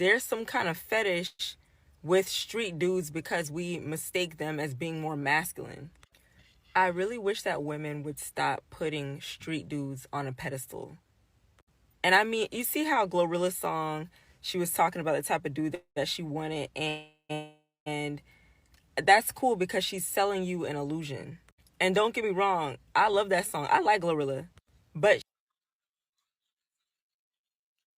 there's some kind of fetish with street dudes because we mistake them as being more masculine. I really wish that women would stop putting street dudes on a pedestal. And I mean, you see how Glorilla's song, she was talking about the type of dude that she wanted, and that's cool because she's selling you an illusion. And don't get me wrong, I love that song. I like Glorilla, but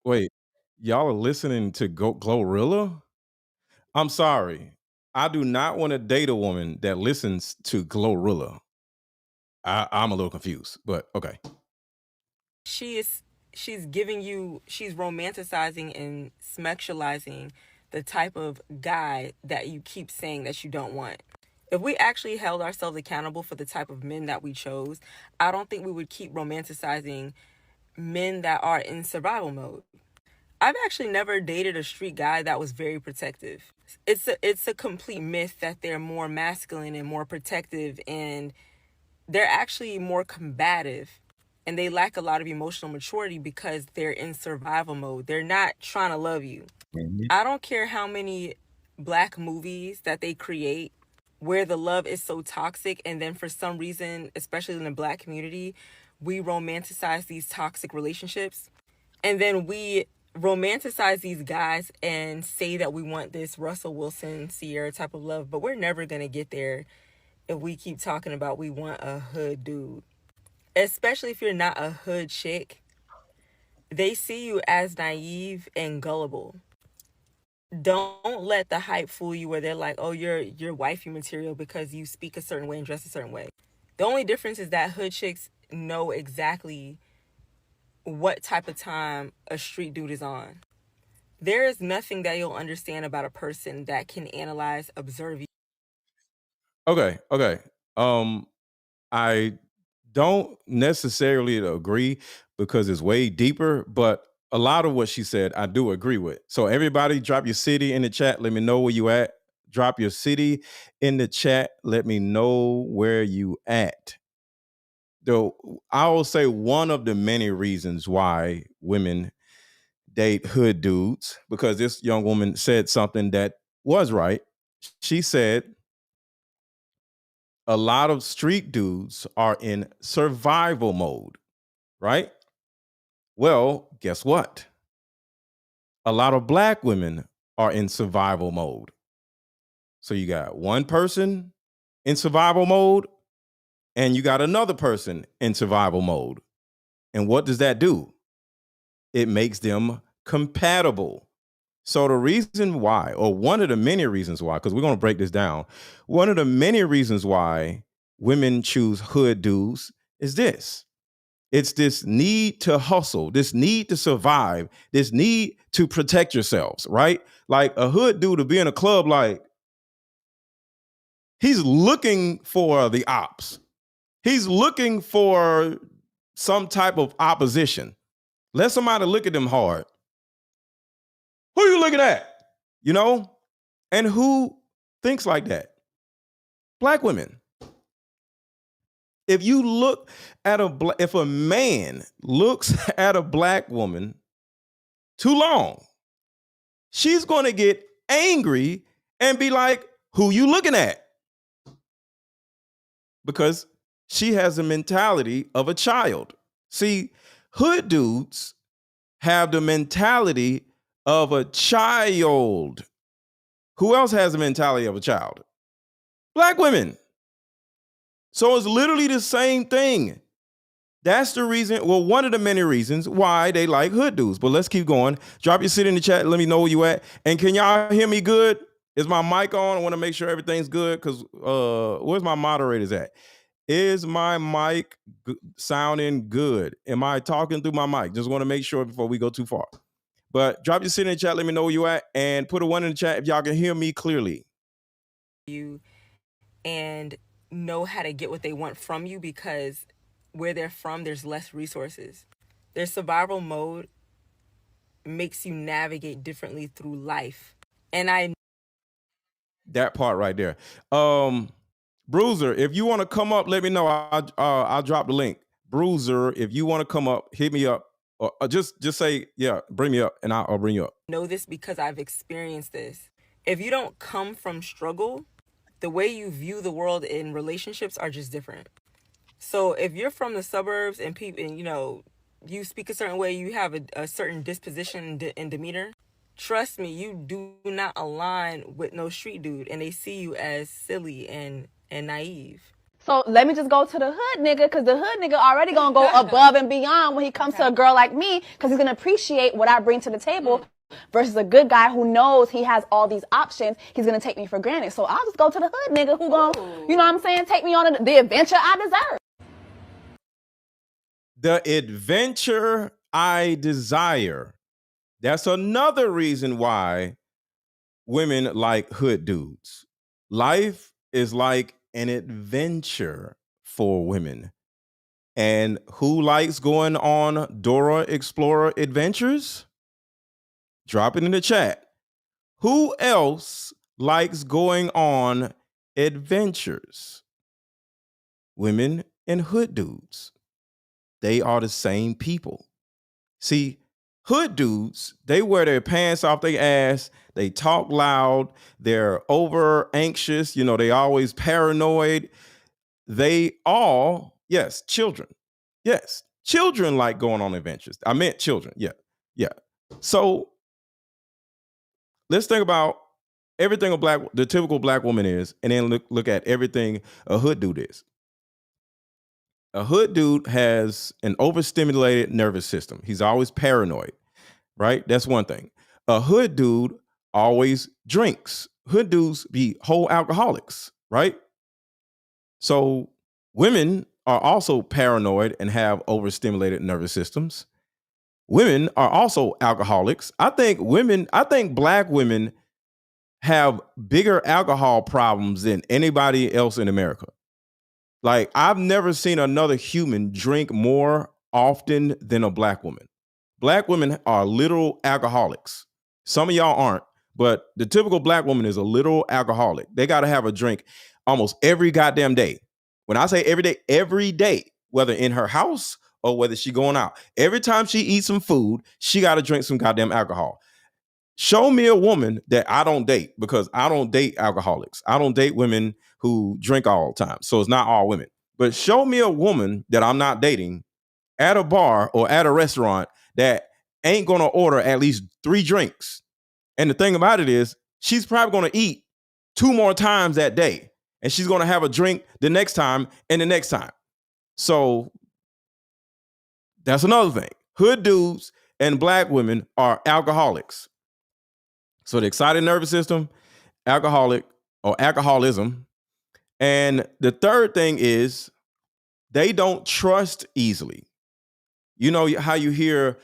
Wait, y'all are listening to Glorilla? I'm sorry. I do not want to date a woman that listens to Glorilla. I'm a little confused, but okay. she is she's giving you she's romanticizing and sexualizing the type of guy that you keep saying that you don't want. If we actually held ourselves accountable for the type of men that we chose, I don't think we would keep romanticizing men that are in survival mode. I've actually never dated a street guy that was very protective. It's a complete myth that they're more masculine and more protective, and they're actually more combative, and they lack a lot of emotional maturity because they're in survival mode. They're not trying to love you. Mhm. I don't care how many black movies that they create where the love is so toxic, and then for some reason, especially in the black community, we romanticize these toxic relationships, and then we romanticize these guys and say that we want this Russell Wilson Sierra type of love, but we're never going to get there if we keep talking about we want a hood dude. Especially if you're not a hood chick, they see you as naive and gullible. Don't let the hype fool you where they're like, "Oh, you're wifey material because you speak a certain way and dress a certain way." The only difference is that hood chicks know exactly what type of time a street dude is on. There is nothing that you'll understand about a person that can analyze, observe you. Okay, okay. Um, I don't necessarily agree because it's way deeper, but a lot of what she said I do agree with. So everybody drop your city in the chat. Let me know where you at. Drop your city in the chat. Let me know where you at. Though I will say one of the many reasons why women date hood dudes, because this young woman said something that was right. She said a lot of street dudes are in survival mode, right? Well, guess what? A lot of black women are in survival mode. So you got one person in survival mode and you got another person in survival mode. And what does that do? It makes them compatible. So the reason why, or one of the many reasons why, because we're going to break this down, one of the many reasons why women choose hood dudes is this. It's this need to hustle, this need to survive, this need to protect yourselves, right? Like a hood dude to be in a club, like he's looking for the ops. He's looking for some type of opposition. Let somebody look at them hard. Who are you looking at? You know? And who thinks like that? Black women. If you look at if a man looks at a black woman too long, she's going to get angry and be like, who you looking at? Because she has a mentality of a child. See, hood dudes have the mentality of a child. Who else has the mentality of a child? Black women. So it's literally the same thing. That's the reason, well, one of the many reasons why they like hood dudes. But let's keep going. Drop your city in the chat. Let me know where you at. And can y'all hear me good? Is my mic on? I want to make sure everything's good because where's my moderators at? Is my mic sounding good? Am I talking through my mic? Just want to make sure before we go too far. But drop your city in the chat. Let me know where you at. And put a one in the chat if y'all can hear me clearly. You and know how to get what they want from you because where they're from, there's less resources. Their survival mode makes you navigate differently through life. And I That part right there. Bruiser, if you want to come up, let me know. I'll drop the link. Bruiser, if you want to come up, hit me up Or just say, yeah, bring me up, and I'll bring you up. Know this because I've experienced this. If you don't come from struggle, the way you view the world in relationships are just different. So if you're from the suburbs and people, and you speak a certain way, you have a certain disposition and demeanor, trust me, you do not align with no street dude, and they see you as silly and naive. So let me just go to the hood nigga, because the hood nigga already gonna go above and beyond when he comes to a girl like me, because he's gonna appreciate what I bring to the table. Versus a good guy who knows he has all these options, he's gonna take me for granted. So I'll just go to the hood nigga who gonna, you know what I'm saying, take me on the adventure I deserve. The adventure I desire. That's another reason why women like hood dudes. Life is like an adventure for women. And who likes going on Dora Explorer adventures? Drop it in the chat. Who else likes going on adventures? Women and hood dudes. They are the same people. See, hood dudes, they wear their pants off their ass. They talk loud. They're over anxious. They always paranoid. They all, yes, children. Yes, children like going on adventures. I meant children. Yeah. So let's think about everything the typical black woman is, and then look at everything a hood dude is. A hood dude has an overstimulated nervous system. He's always paranoid, right? That's one thing. A hood dude always drinks. Hood dudes be whole alcoholics, right? So women are also paranoid and have overstimulated nervous systems. Women are also alcoholics. I think black women have bigger alcohol problems than anybody else in America. Like, I've never seen another human drink more often than a black woman. Black women are literal alcoholics. Some of y'all aren't, but the typical black woman is a literal alcoholic. They got to have a drink almost every goddamn day. When I say every day, whether in her house or whether she going out. Every time she eats some food, she got to drink some goddamn alcohol. Show me a woman that I don't date, because I don't date alcoholics. I don't date women who drink all the time. So it's not all women. But show me a woman that I'm not dating at a bar or at a restaurant that ain't going to order at least 3 drinks. And the thing about it is, she's probably going to eat 2 more times that day. And she's going to have a drink the next time and the next time. So that's another thing. Hood dudes and black women are alcoholics. So the excited nervous system, alcoholic or alcoholism. And the third thing is they don't trust easily. You know how you hear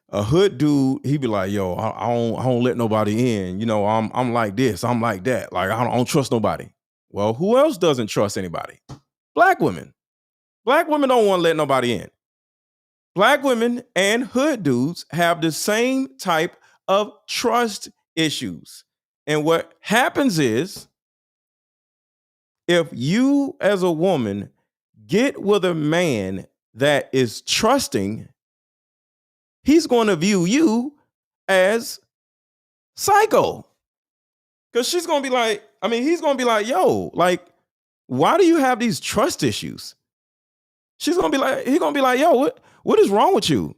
a hood dude, he be like, yo, I don't let nobody in. I'm like this, I'm like that. Like, I don't trust nobody. Well, who else doesn't trust anybody? Black women. Black women don't want to let nobody in. Black women and hood dudes have the same type of trust issues. And what happens is, if you as a woman get with a man that is trusting, he's going to view you as psycho. Because he's going to be like, yo, like, why do you have these trust issues? He's going to be like, yo, what is wrong with you?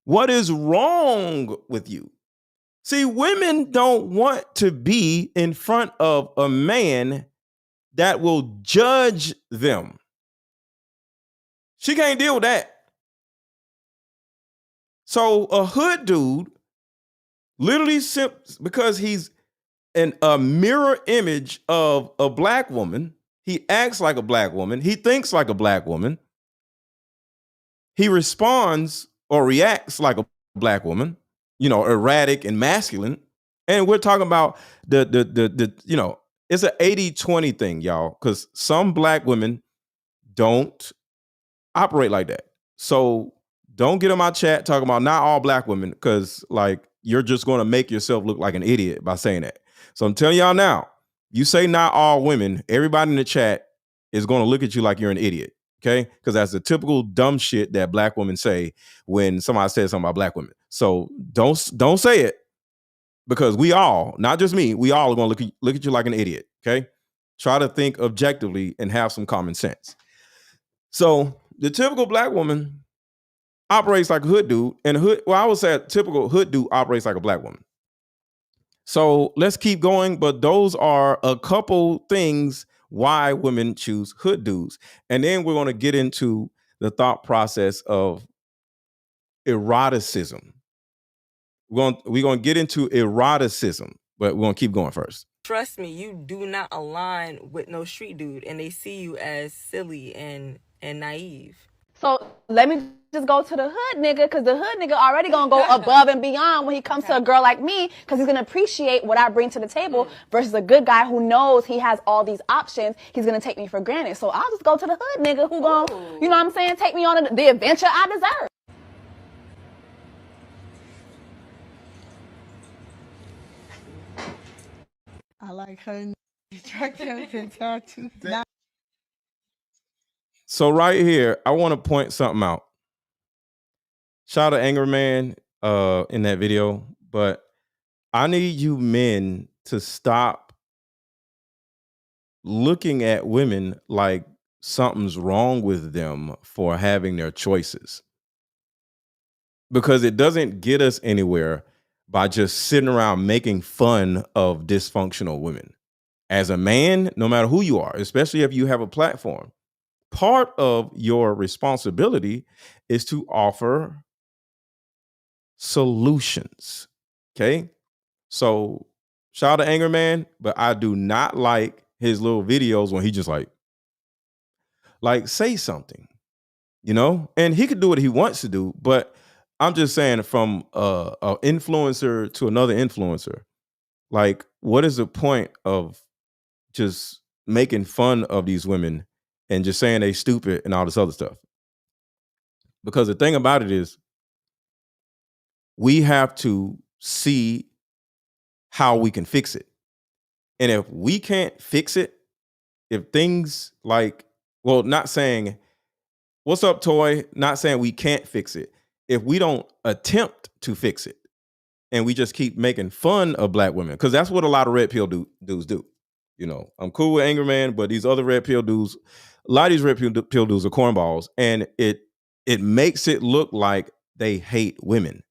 What is wrong with you? See, women don't want to be in front of a man that will judge them. She can't deal with that. So a hood dude, literally because he's a mirror image of a black woman, he acts like a black woman, he thinks like a black woman, he responds or reacts like a black woman, erratic and masculine. And we're talking about the it's an 80-20 thing, y'all, because some black women don't operate like that. So don't get in my chat talking about not all black women, because like you're just going to make yourself look like an idiot by saying that. So I'm telling y'all now, you say not all women, everybody in the chat is going to look at you like you're an idiot. Okay, because that's the typical dumb shit that black women say when somebody says something about black women. So don't say it, because we all, not just me, we all are going to look at you like an idiot. Okay, try to think objectively and have some common sense. So the typical black woman operates like a hood dude, and I would say a typical hood dude operates like a black woman. So let's keep going, but those are a couple things why women choose hood dudes. And then we're going to get into the thought process of eroticism. We're going to get into eroticism, but we're going to keep going first. Trust me, you do not align with no street dude, and they see you as silly and naive. So let me just go to the hood nigga, because the hood nigga already gonna go above and beyond when he comes to a girl like me, because he's gonna appreciate what I bring to the table versus a good guy who knows he has all these options. He's gonna take me for granted. So I'll just go to the hood nigga who gonna, you know what I'm saying, take me on the adventure I deserve. I like her instructions and tattoos. So right here, I want to point something out. Shout out to Angry Man in that video, but I need you men to stop looking at women like something's wrong with them for having their choices. Because it doesn't get us anywhere by just sitting around making fun of dysfunctional women. As a man, no matter who you are, especially if you have a platform, part of your responsibility is to offer solutions. Okay. So shout out to Angry Man, but I do not like his little videos when he just like say something, you know, and he could do what he wants to do. But I'm just saying, from a influencer to another influencer, like, what is the point of just making fun of these women and just saying they stupid and all this other stuff? Because the thing about it is, we have to see how we can fix it. And if we can't fix it, if things like, well, not saying, what's up, Toy? Not saying we can't fix it. If we don't attempt to fix it and we just keep making fun of black women, because that's what a lot of red pill dudes do. You know, I'm cool with Angry Man, but these other red pill dudes, a lot of these red pill dudes are cornballs, and it makes it look like they hate women.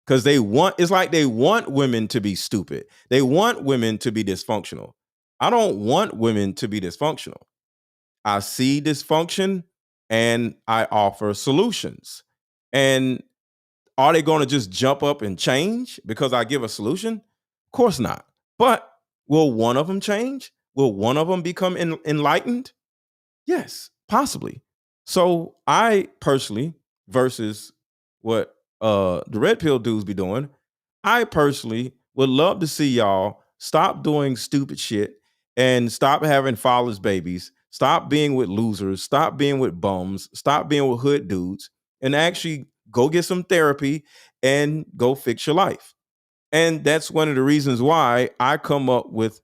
Because it's like they want women to be stupid. They want women to be dysfunctional. I don't want women to be dysfunctional. I see dysfunction and I offer solutions. And are they going to just jump up and change because I give a solution? Of course not. But will one of them change? Will one of them become enlightened? Yes, possibly. So I personally, versus what the red pill dudes be doing, I personally would love to see y'all stop doing stupid shit and stop having fatherless babies, stop being with losers, stop being with bums, stop being with hood dudes, and actually go get some therapy and go fix your life. And that's one of the reasons why I come up with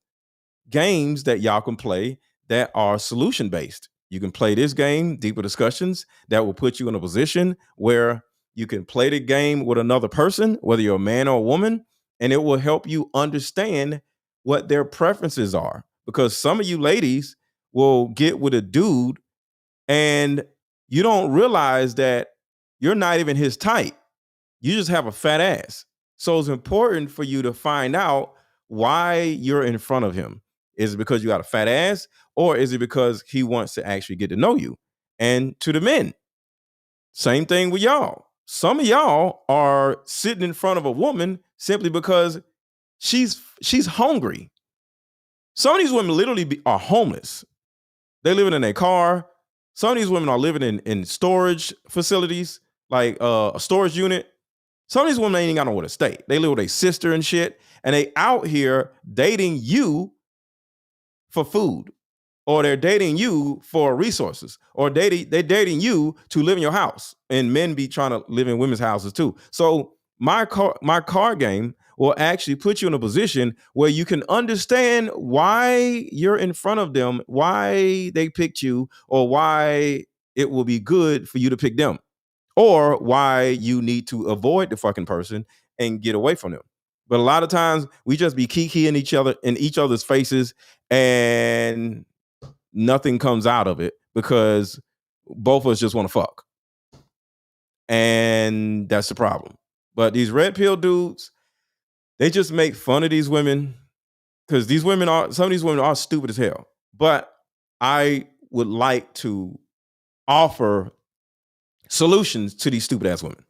games that y'all can play that are solution based. You can play this game, Deeper Discussions, that will put you in a position where you can play the game with another person, whether you're a man or a woman, and it will help you understand what their preferences are. Because some of you ladies will get with a dude and you don't realize that you're not even his type. You just have a fat ass. So it's important for you to find out why you're in front of him. Is it because you got a fat ass, or is it because he wants to actually get to know you? And to the men, same thing with y'all. Some of y'all are sitting in front of a woman simply because she's hungry. Some of these women literally are homeless. They're living in a car. Some of these women are living in storage facilities, like a storage unit. Some of these women ain't even got nowhere to stay. They live with a sister and shit, and they out here dating you for food, or they're dating you for resources, or they're dating you to live in your house. And men be trying to live in women's houses too. So my card game will actually put you in a position where you can understand why you're in front of them, why they picked you, or why it will be good for you to pick them, or why you need to avoid the fucking person and get away from them. But a lot of times we just be kikiing each other's faces, and nothing comes out of it because both of us just want to fuck. And that's the problem. But these red pill dudes, they just make fun of these women because some of these women are stupid as hell. But I would like to offer solutions to these stupid ass women.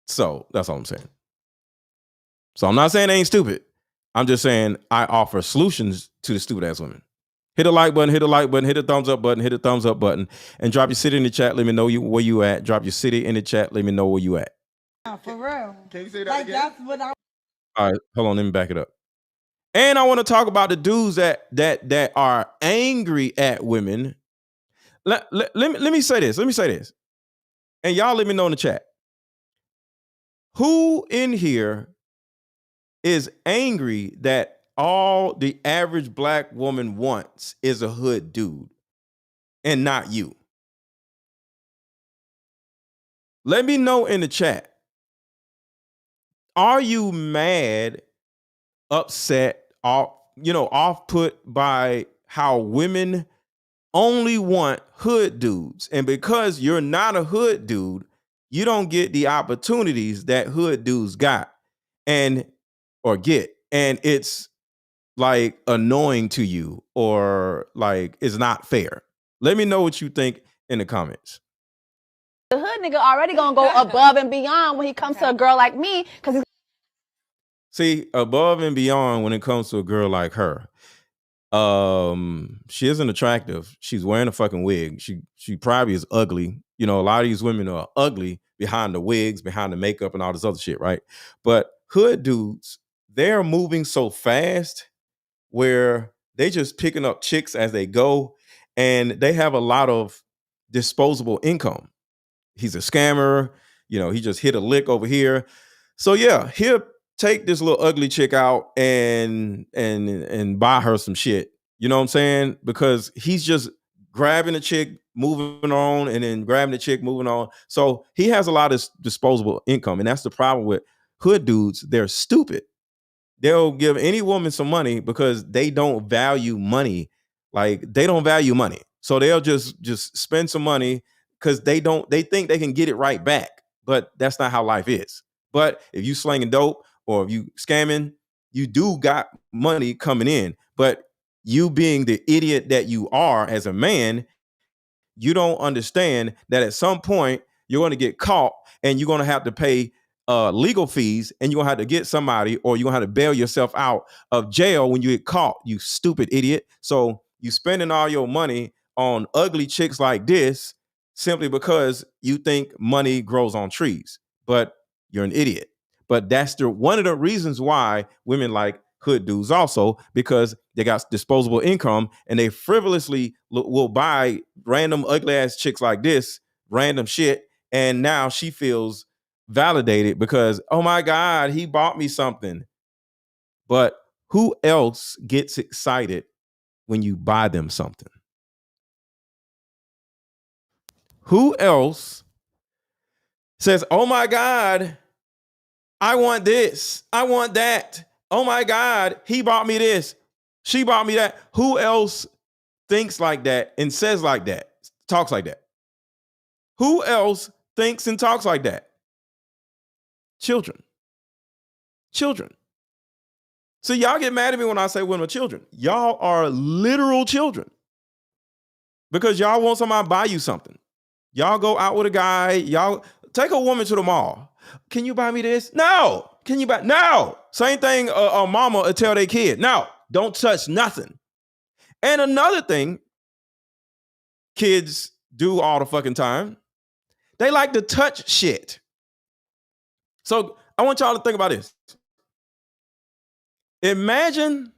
So that's all I'm saying. So I'm not saying they ain't stupid. I'm just saying I offer solutions to the stupid ass women. Hit a like button, hit a like button, hit a thumbs up button, hit a thumbs up button, and drop your city in the chat. Let me know where you at. Drop your city in the chat. Let me know where you at. For real. Can you say that Like again? that's what I. All right, hold on. Let me back it up. And I want to talk about the dudes that are angry at women. Let me say this. Let me say this. And y'all let me know in the chat. Who in here is angry that all the average black woman wants is a hood dude and not you? Let me know in the chat. Are you mad, upset, off put by how women only want hood dudes? And because you're not a hood dude, you don't get the opportunities that hood dudes got or get. And it's like annoying to you, or like it's not fair. Let me know what you think in the comments. The hood nigga already gonna go above and beyond when he comes to a girl like me, because he's See, above and beyond when it comes to a girl like her. She isn't attractive. She's wearing a fucking wig. She probably is ugly. You know, a lot of these women are ugly behind the wigs, behind the makeup, and all this other shit, right? But hood dudes, they're moving so fast where they just picking up chicks as they go, and they have a lot of disposable income. He's a scammer. You know, he just hit a lick over here. So yeah, he'll take this little ugly chick out and buy her some shit. You know what I'm saying? Because he's just grabbing a chick, moving on, and then grabbing the chick, moving on. So he has a lot of disposable income, and that's the problem with hood dudes. They're stupid. They'll give any woman some money because they don't value money. Like, they don't value money. So they'll just spend some money because they think they can get it right back. But that's not how life is. But if you slinging dope or if you scamming, you do got money coming in. But you being the idiot that you are as a man, you don't understand that at some point you're going to get caught and you're going to have to pay legal fees, and you're going to have to get somebody, or you're going to have to bail yourself out of jail when you get caught, you stupid idiot. So you spending all your money on ugly chicks like this simply because you think money grows on trees, but you're an idiot. But that's one of the reasons why women like hood dudes also, because they got disposable income and they frivolously will buy random ugly ass chicks like this, random shit. And now she feels validated because, oh my God, he bought me something. But who else gets excited when you buy them something? Who else says, oh my God, I want this, I want that. Oh my God, he bought me this, she bought me that. Who else thinks like that and says like that, talks like that? Who else thinks and talks like that? Children. So y'all get mad at me when I say women are children. Y'all are literal children because y'all want somebody to buy you something. Y'all go out with a guy. Y'all take a woman to the mall. Can you buy me this? No. Can you buy? No. Same thing a mama will tell their kid. No, don't touch nothing. And another thing kids do all the fucking time, they like to touch shit. So I want y'all to think about this. Imagine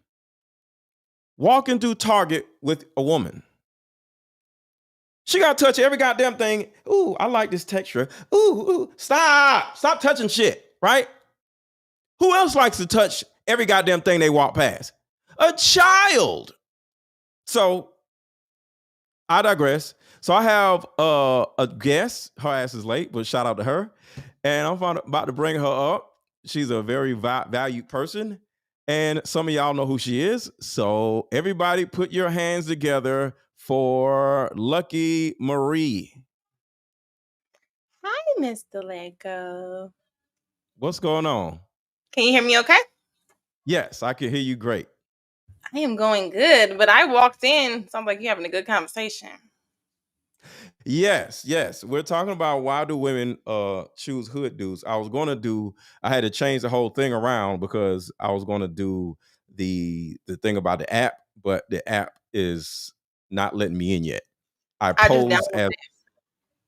walking through Target with a woman. She got to touch every goddamn thing. Ooh, I like this texture. Ooh, stop touching shit, right? Who else likes to touch every goddamn thing they walk past? A child. So I digress. So I have a guest. Her ass is late, but shout out to her. And I'm about to bring her up. She's a very valued person. And some of y'all know who she is. So everybody put your hands together for Lucky Marie. Hi, Mr. Lego. What's going on? Can you hear me okay? Yes, I can hear you great. I am going good, but I walked in. Sounds like you're having a good conversation. Yes. We're talking about why do women choose hood dudes. I had to change the whole thing around because I was gonna do the thing about the app, but the app is not letting me in yet. I just pose downloaded as it.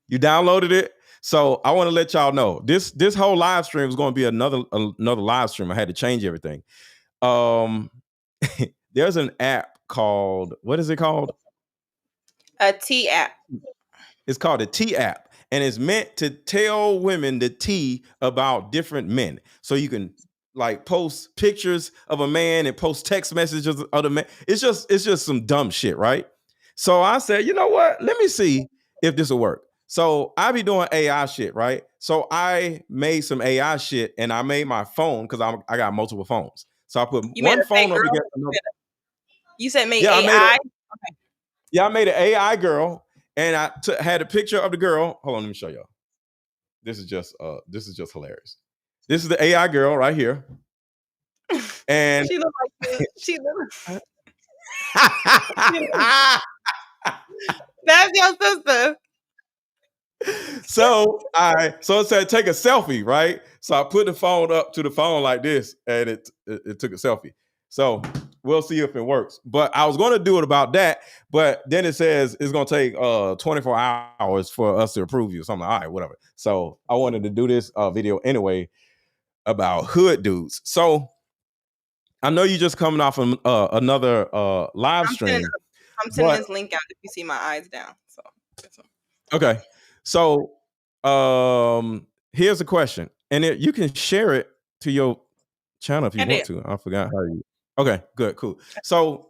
you downloaded it. So I want to let y'all know this whole live stream is going to be another live stream. I had to change everything. There's an app called, what is it called? A T app. It's called a T app, and it's meant to tell women the tea about different men. So you can like post pictures of a man and post text messages of the man. It's just some dumb shit, right? So I said, you know what? Let me see if this will work. So I be doing AI shit, right? So I made some AI shit, and I made my phone because I got multiple phones. So I put You made one a fake phone up girl? against another. You said made Yeah, AI? I made an AI girl, and I had a picture of the girl. Hold on, let me show y'all. This is just hilarious. This is the AI girl right here, and She looked like she looked. That's your sister. so it said take a selfie, right? So I put the phone up to the phone like this, and it took a selfie. So we'll see if it works. But I was going to do it about that, but then it says it's going to take 24 hours for us to approve you. So I'm like, all right, whatever. So I wanted to do this video anyway about hood dudes. So I know you're just coming off of another live stream. I'm sending this link out if you see my eyes down. So okay. So here's a question. And you can share it to your channel if you want to. I forgot how you. Okay, good, cool. So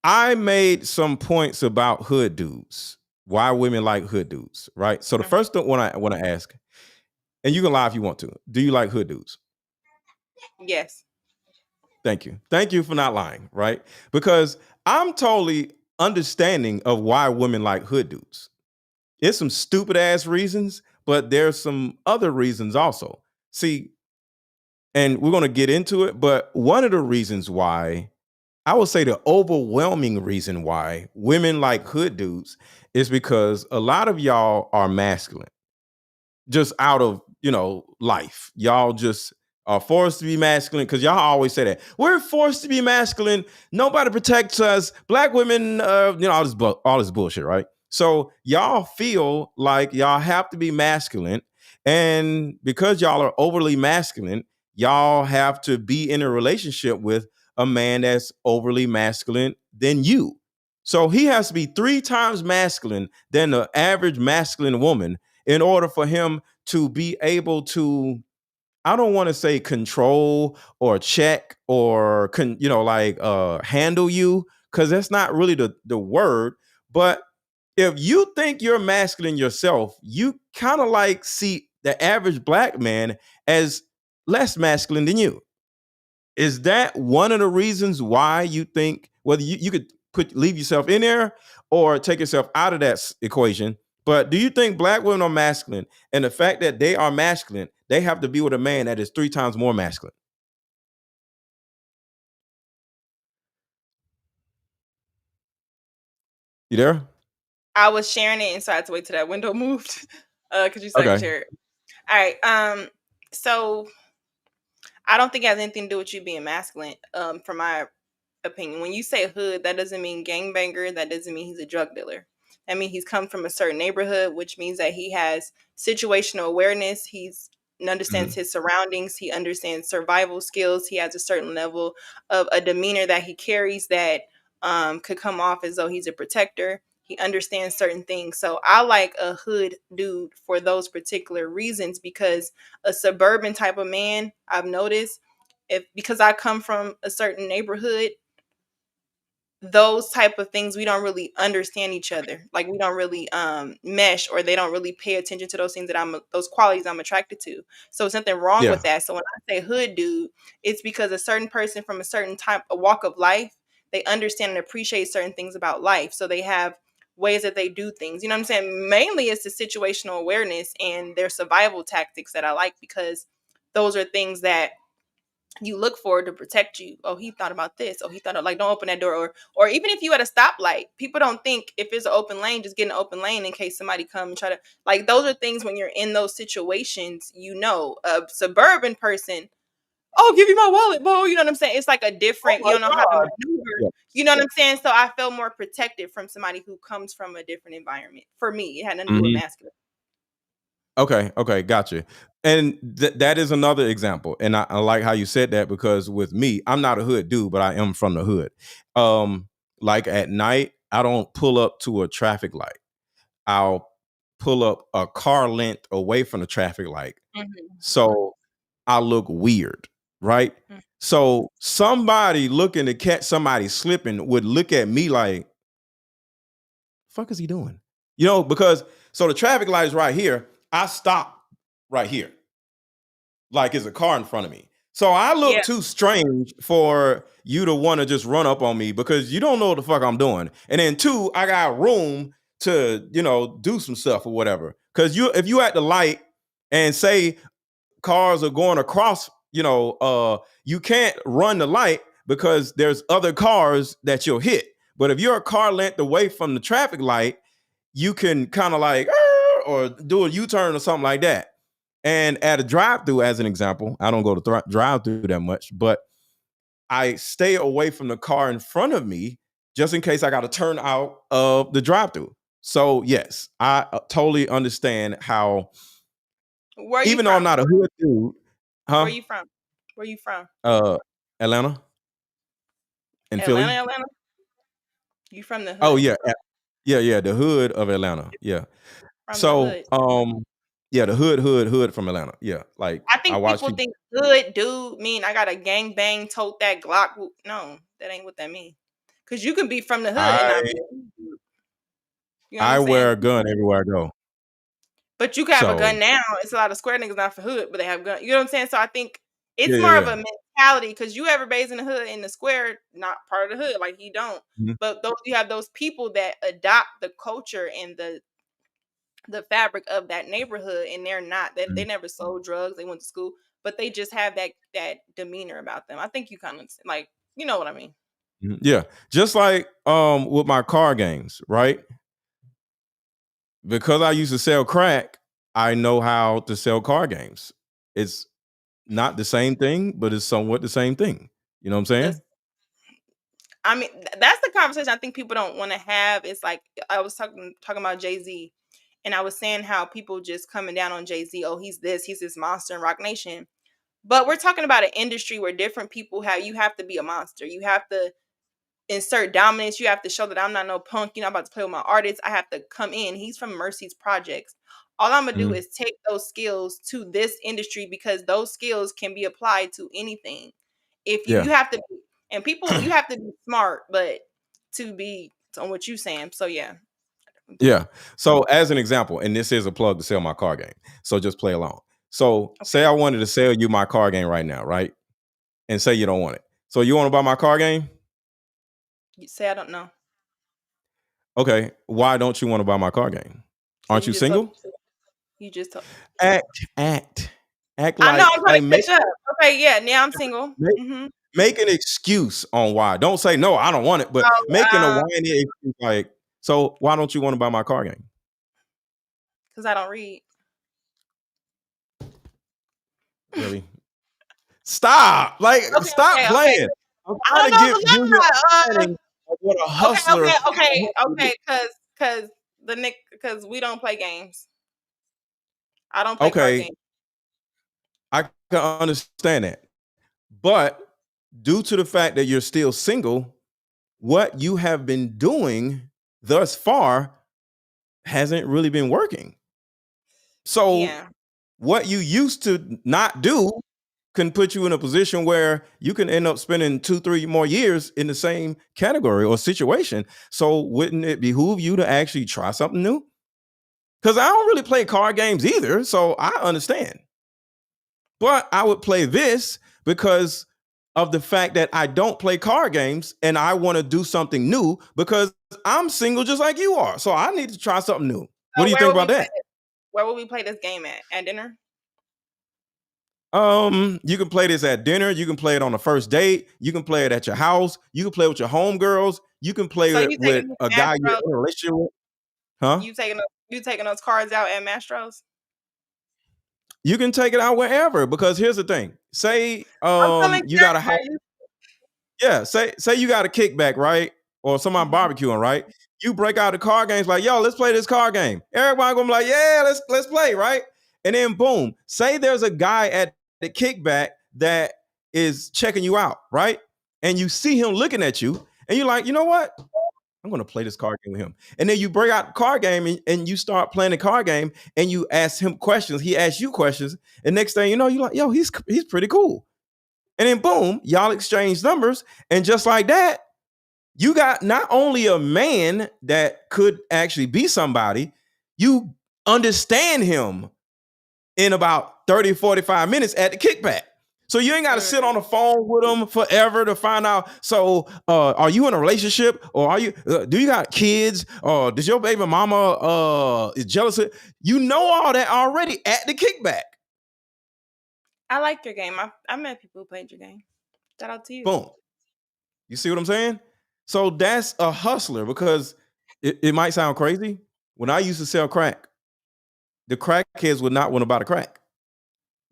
I made some points about hood dudes. Why women like hood dudes, right? So the first one I want to ask, and you can lie if you want to. Do you like hood dudes? Yes. Thank you. Thank you for not lying, right? Because I'm totally understanding of why women like hood dudes. It's some stupid ass reasons, but there's some other reasons also. See, and we're going to get into it, but one of the reasons why, I would say the overwhelming reason why women like hood dudes is because a lot of y'all are masculine. Just out of life, y'all just are forced to be masculine because y'all always say that we're forced to be masculine, nobody protects us, black women, all this bullshit, right? So y'all feel like y'all have to be masculine, and because y'all are overly masculine, y'all have to be in a relationship with a man that's overly masculine than you. So he has to be 3 times masculine than the average masculine woman in order for him to be able to, I don't want to say control or check or handle you, because that's not really the word. But if you think you're masculine yourself, you kind of like see the average black man as less masculine than you. Is that one of the reasons why you think, whether you could leave yourself in there or take yourself out of that equation? But do you think black women are masculine, and the fact that they are masculine, they have to be with a man that is 3 times more masculine? You there? I was sharing it and so I had to wait till that window moved. Because you said I could share it. All right. So I don't think it has anything to do with you being masculine. From my opinion, when you say hood, that doesn't mean gangbanger. That doesn't mean he's a drug dealer. I mean, he's come from a certain neighborhood, which means that he has situational awareness. He understands his surroundings. He understands survival skills. He has a certain level of a demeanor that he carries that could come off as though he's a protector. He understands certain things. So I like a hood dude for those particular reasons, because a suburban type of man, I've noticed, because I come from a certain neighborhood, those type of things, we don't really understand each other. Like we don't really mesh, or they don't really pay attention to those things that those qualities I'm attracted to. So there's nothing wrong with that. So when I say hood dude, it's because a certain person from a certain type of walk of life, they understand and appreciate certain things about life. So they have ways that they do things. You know what I'm saying? Mainly it's the situational awareness and their survival tactics that I like, because those are things that you look for to protect you. Oh, he thought about this. Oh, he thought of, like, don't open that door. Or even if you at a stoplight, people don't think if it's an open lane, just get an open lane in case somebody come and try to, like, those are things when you're in those situations, a suburban person, oh, give you my wallet, bro. You know what I'm saying? It's like a different, you don't know how to maneuver. You know what I'm saying? So I feel more protected from somebody who comes from a different environment. For me, it had nothing to do with masculine. Okay, gotcha. And that is another example. And I like how you said that, because with me, I'm not a hood dude, but I am from the hood. Like at night, I don't pull up to a traffic light. I'll pull up a car length away from the traffic light. So I look weird, right? So somebody looking to catch somebody slipping would look at me like, fuck is he doing? You know, because so the traffic light is right here. I stop right here. Like it's a car in front of me. So I look too strange for you to want to just run up on me, because you don't know what the fuck I'm doing. And then two, I got room to, do some stuff or whatever. Because if you at the light and say cars are going across, you can't run the light because there's other cars that you'll hit. But if you're a car length away from the traffic light, you can kind of like, or do a U-turn or something like that. And at a drive-through, as an example, I don't go to drive-through that much, but I stay away from the car in front of me just in case I got to turn out of the drive-through. So yes, I totally understand how, even though I'm not a hood dude, Where are you from? Where are you from? Atlanta. In Philly. Atlanta? You from the hood? Oh yeah. Yeah, the hood of Atlanta. Yeah. So, yeah, the hood from Atlanta. Yeah, like I think people think hood dude mean I got a gang bang, tote that Glock. No, that ain't what that means. Because you can be from the hood and not be. You know I wear a gun everywhere I go. But you can have a gun now. It's a lot of square niggas not for hood, but they have guns. You know what I'm saying? So I think it's more of a mentality, because you ever based in the hood, in the square, not part of the hood, like you don't. But you have those people that adopt the culture and the fabric of that neighborhood, and they're not that they never sold drugs, they went to school, but they just have that demeanor about them. I think you kind of like, you know what I mean? Yeah, just like with my car games, right? Because I used to sell crack, I know how to sell car games. It's not the same thing, but it's somewhat the same thing. You know what I'm saying? I mean, that's the conversation I think people don't want to have. It's like I was talking about Jay-Z, and I was saying how people just coming down on Jay-Z. Oh, he's this monster in Rock Nation. But we're talking about an industry where different people you have to be a monster. You have to insert dominance. You have to show that I'm not no punk. I'm about to play with my artists. I have to come in. He's from Mercy's Projects. All I'm going to do is take those skills to this industry, because those skills can be applied to anything. If you have to be, and people, you have to be smart, but to be on what you're saying. So yeah. Yeah. So as an example, and this is a plug to sell my car game, so just play along. So say I wanted to sell you my car game right now, right? And say you don't want it. So you want to buy my car game? You say I don't know. Okay. Why don't you want to buy my car game? Aren't you single? You just told. Act like. I know. I'm trying to catch up. Okay. Yeah. Now I'm single. Make an excuse on why. Don't say no, I don't want it, but making a whiny excuse like, so why don't you want to buy my car game? Because I don't read. Really? Stop! Like, stop playing. I'm trying to give you what a hustler. Okay. Because we don't play games. I don't play card games. I can understand that, but due to the fact that you're still single, what you have been doing thus far hasn't really been working. So what you used to not do can put you in a position where you can end up spending 2-3 more years in the same category or situation. So wouldn't it behoove you to actually try something new? Because I don't really play card games either, so I understand. But I would play this because of the fact that I don't play card games and I want to do something new because I'm single just like you are. So I need to try something new. What do you think about that? Where will we play this game at dinner? You can play this at dinner. You can play it on the first date. You can play it at your house. You can play it with your homegirls. You can play it with a guy you're in a relationship with. Huh? You taking those cards out at Mastro's? You can take it out wherever, because here's the thing. Say you got a house. Yeah, say you got a kickback, right? Or somebody barbecuing, right? You break out the card games like, yo, let's play this card game. Everybody gonna be like, yeah, let's play, right? And then boom, say there's a guy at the kickback that is checking you out, right? And you see him looking at you, and you're like, you know what? I'm going to play this card game with him. And then you bring out the card game and you start playing the card game and you ask him questions. He asks you questions. And next thing you know, you're like, yo, he's pretty cool. And then boom, y'all exchange numbers. And just like that, you got not only a man that could actually be somebody, you understand him in about 30, 45 minutes at the kickback. So you ain't got to sit on the phone with them forever to find out. So are you in a relationship, or are you? Do you got kids, or does your baby mama is jealous? You know all that already at the kickback. I like your game. I met people who played your game. Shout out to you. Boom. You see what I'm saying? So that's a hustler, because it might sound crazy. When I used to sell crack, the crackheads would not want to buy the crack,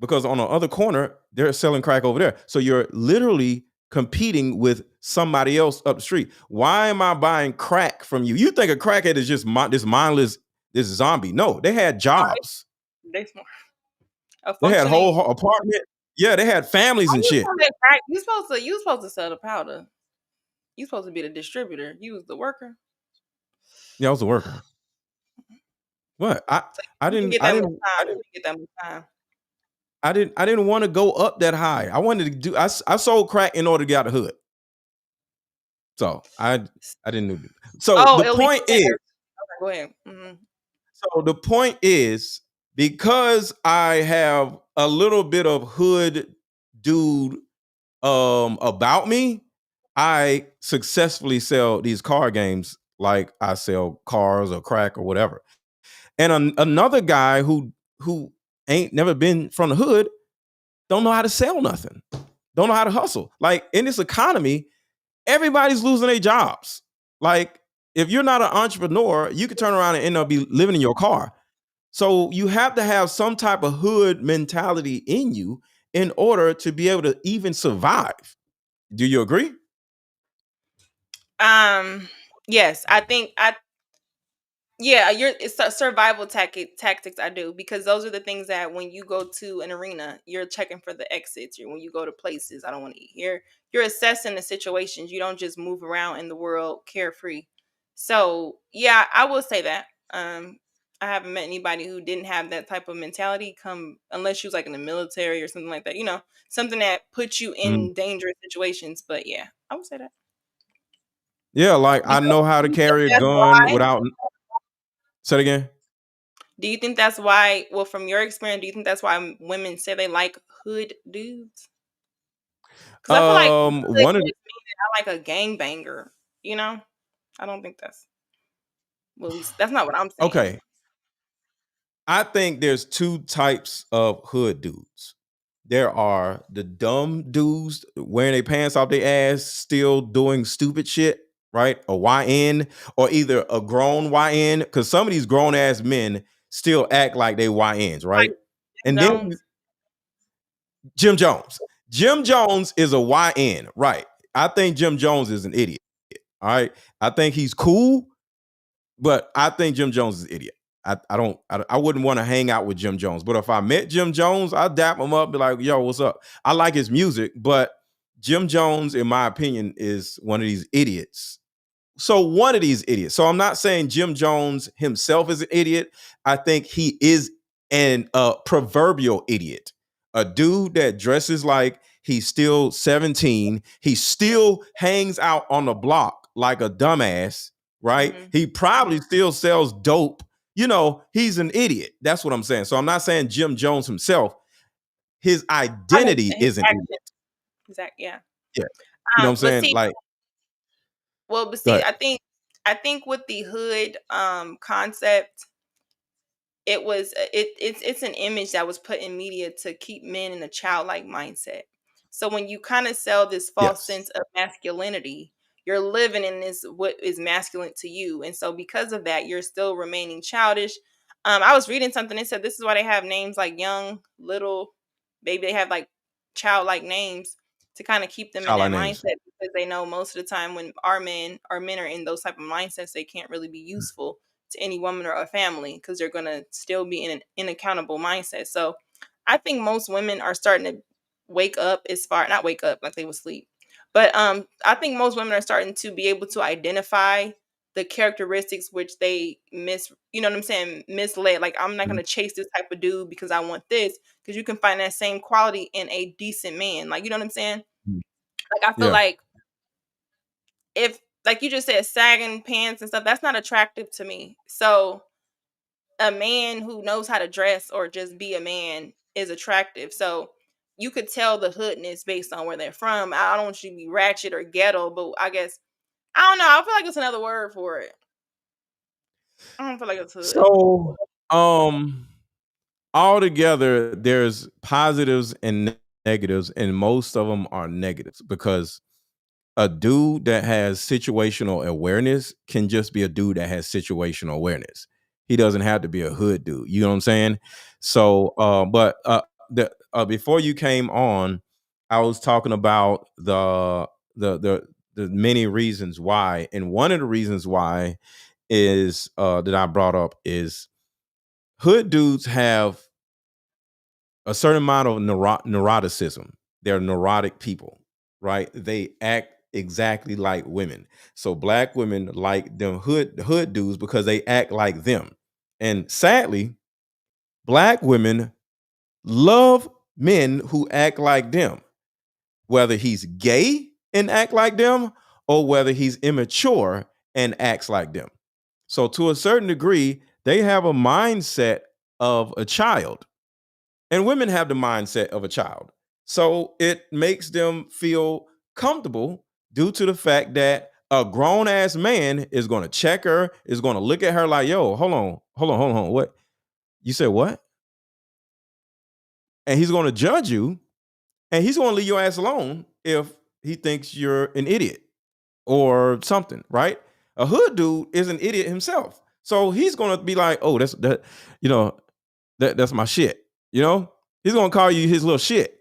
because on the other corner, they're selling crack over there. So you're literally competing with somebody else up the street. Why am I buying crack from you? You think a crackhead is just this mindless, this zombie. No, they had jobs. They had whole apartment. Yeah, they had families and shit. You supposed to sell the powder. You supposed to be the distributor. You was the worker. Yeah, I was the worker. What? I didn't get that much time. I didn't want to go up that high. I wanted to do. I sold crack in order to get out of the hood. So I didn't do it. So the point is. Okay, go ahead. Mm-hmm. So the point is, because I have a little bit of hood dude about me, I successfully sell these card games like I sell cars or crack or whatever. And another guy who ain't never been from the hood don't know how to sell nothing, don't know how to hustle. Like, in this economy, everybody's losing their jobs. Like, if you're not an entrepreneur, you could turn around and end up living in your car. So you have to have some type of hood mentality in you in order to be able to even survive. Do you agree? Yes, I think it's survival tactics. I do, because those are the things that when you go to an arena, you're checking for the exits. When you go to places, I don't want to eat here. You're assessing the situations. You don't just move around in the world carefree. So yeah, I will say that. I haven't met anybody who didn't have that type of mentality unless she was like in the military or something like that. Something that puts you in dangerous situations. But yeah, I would say that. Yeah, like, I know how to carry a gun without. Say it again. Do you think that's why? Well, from your experience, do you think that's why women say they like hood dudes? Because I feel like one of I like a gangbanger. I don't think that's not what I'm saying. Okay. I think there's two types of hood dudes. There are the dumb dudes wearing their pants off their ass, still doing stupid shit, right? A YN, or either a grown YN, because some of these grown ass men still act like they YNs, right? And then Jim Jones. Jim Jones is a YN, right? I think Jim Jones is an idiot. All right. I think he's cool, but I think Jim Jones is an idiot. I wouldn't want to hang out with Jim Jones, but if I met Jim Jones, I'd dap him up, be like, yo, what's up? I like his music, but Jim Jones, in my opinion, is one of these idiots. So I'm not saying Jim Jones himself is an idiot. I think he is an proverbial idiot. A dude that dresses like he's still 17, he still hangs out on the block like a dumbass, right? He probably still sells dope. You know, he's an idiot. That's what I'm saying. So I'm not saying Jim Jones himself. His identity isn't idiot. Exactly. Yeah. Yeah. You know what I'm But saying? see, Like, I think with the hood concept, it's an image that was put in media to keep men in a childlike mindset. So when you kind of sell this false yes. sense of masculinity, you're living in this what is masculine to you, and so because of that, you're still remaining childish. I was reading something that said this is why they have names like young, little, baby. They have like childlike names to kind of keep them in Childlike that names. mindset, because they know most of the time when our men are in those type of mindsets, they can't really be useful to any woman or a family, because they're going to still be in an inaccountable mindset. So I think most women are starting to wake up, as far not wake up like they would sleep, but I think most women are starting to be able to identify the characteristics which they you know what I'm saying, misled. Like, I'm not going to chase this type of dude because I want this, because you can find that same quality in a decent man. Like, you know what I'm saying? Like, I feel Yeah. like if, like you just said, sagging pants and stuff, that's not attractive to me. So a man who knows how to dress or just be a man is attractive. So you could tell the hoodness based on where they're from. I don't want you to be ratchet or ghetto, but I guess, I don't know. I feel like it's another word for it. I don't feel like it's hood. So, altogether, there's positives and negatives, and most of them are negatives, because a dude that has situational awareness can just be a dude that has situational awareness. He doesn't have to be a hood dude. You know what I'm saying? So, before you came on, I was talking about the many reasons why, and one of the reasons why is that I brought up is hood dudes have a certain amount of neuroticism. They're neurotic people, right? They act exactly like women. So black women like them hood dudes because they act like them. And sadly, black women love men who act like them, whether he's gay and act like them, or whether he's immature and acts like them. So to a certain degree, they have a mindset of a child. And women have the mindset of a child. So it makes them feel comfortable due to the fact that a grown ass man is going to check her, is going to look at her like, yo, hold on. What? You said what? And he's going to judge you, and he's going to leave your ass alone if he thinks you're an idiot or something, right? A hood dude is an idiot himself. So he's going to be like, oh, you know, that's my shit. You know, he's going to call you his little shit.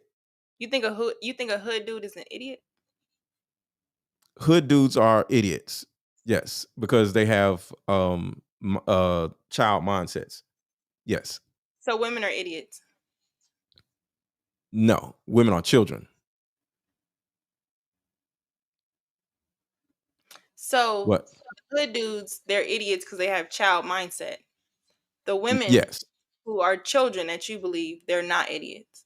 You think a hood dude is an idiot? Hood dudes are idiots. Yes, because they have child mindsets. Yes. So women are idiots. No, women are children. So What? hood dudes, they're idiots because they have child mindset. The women Yes. who are children that you believe, they're not idiots.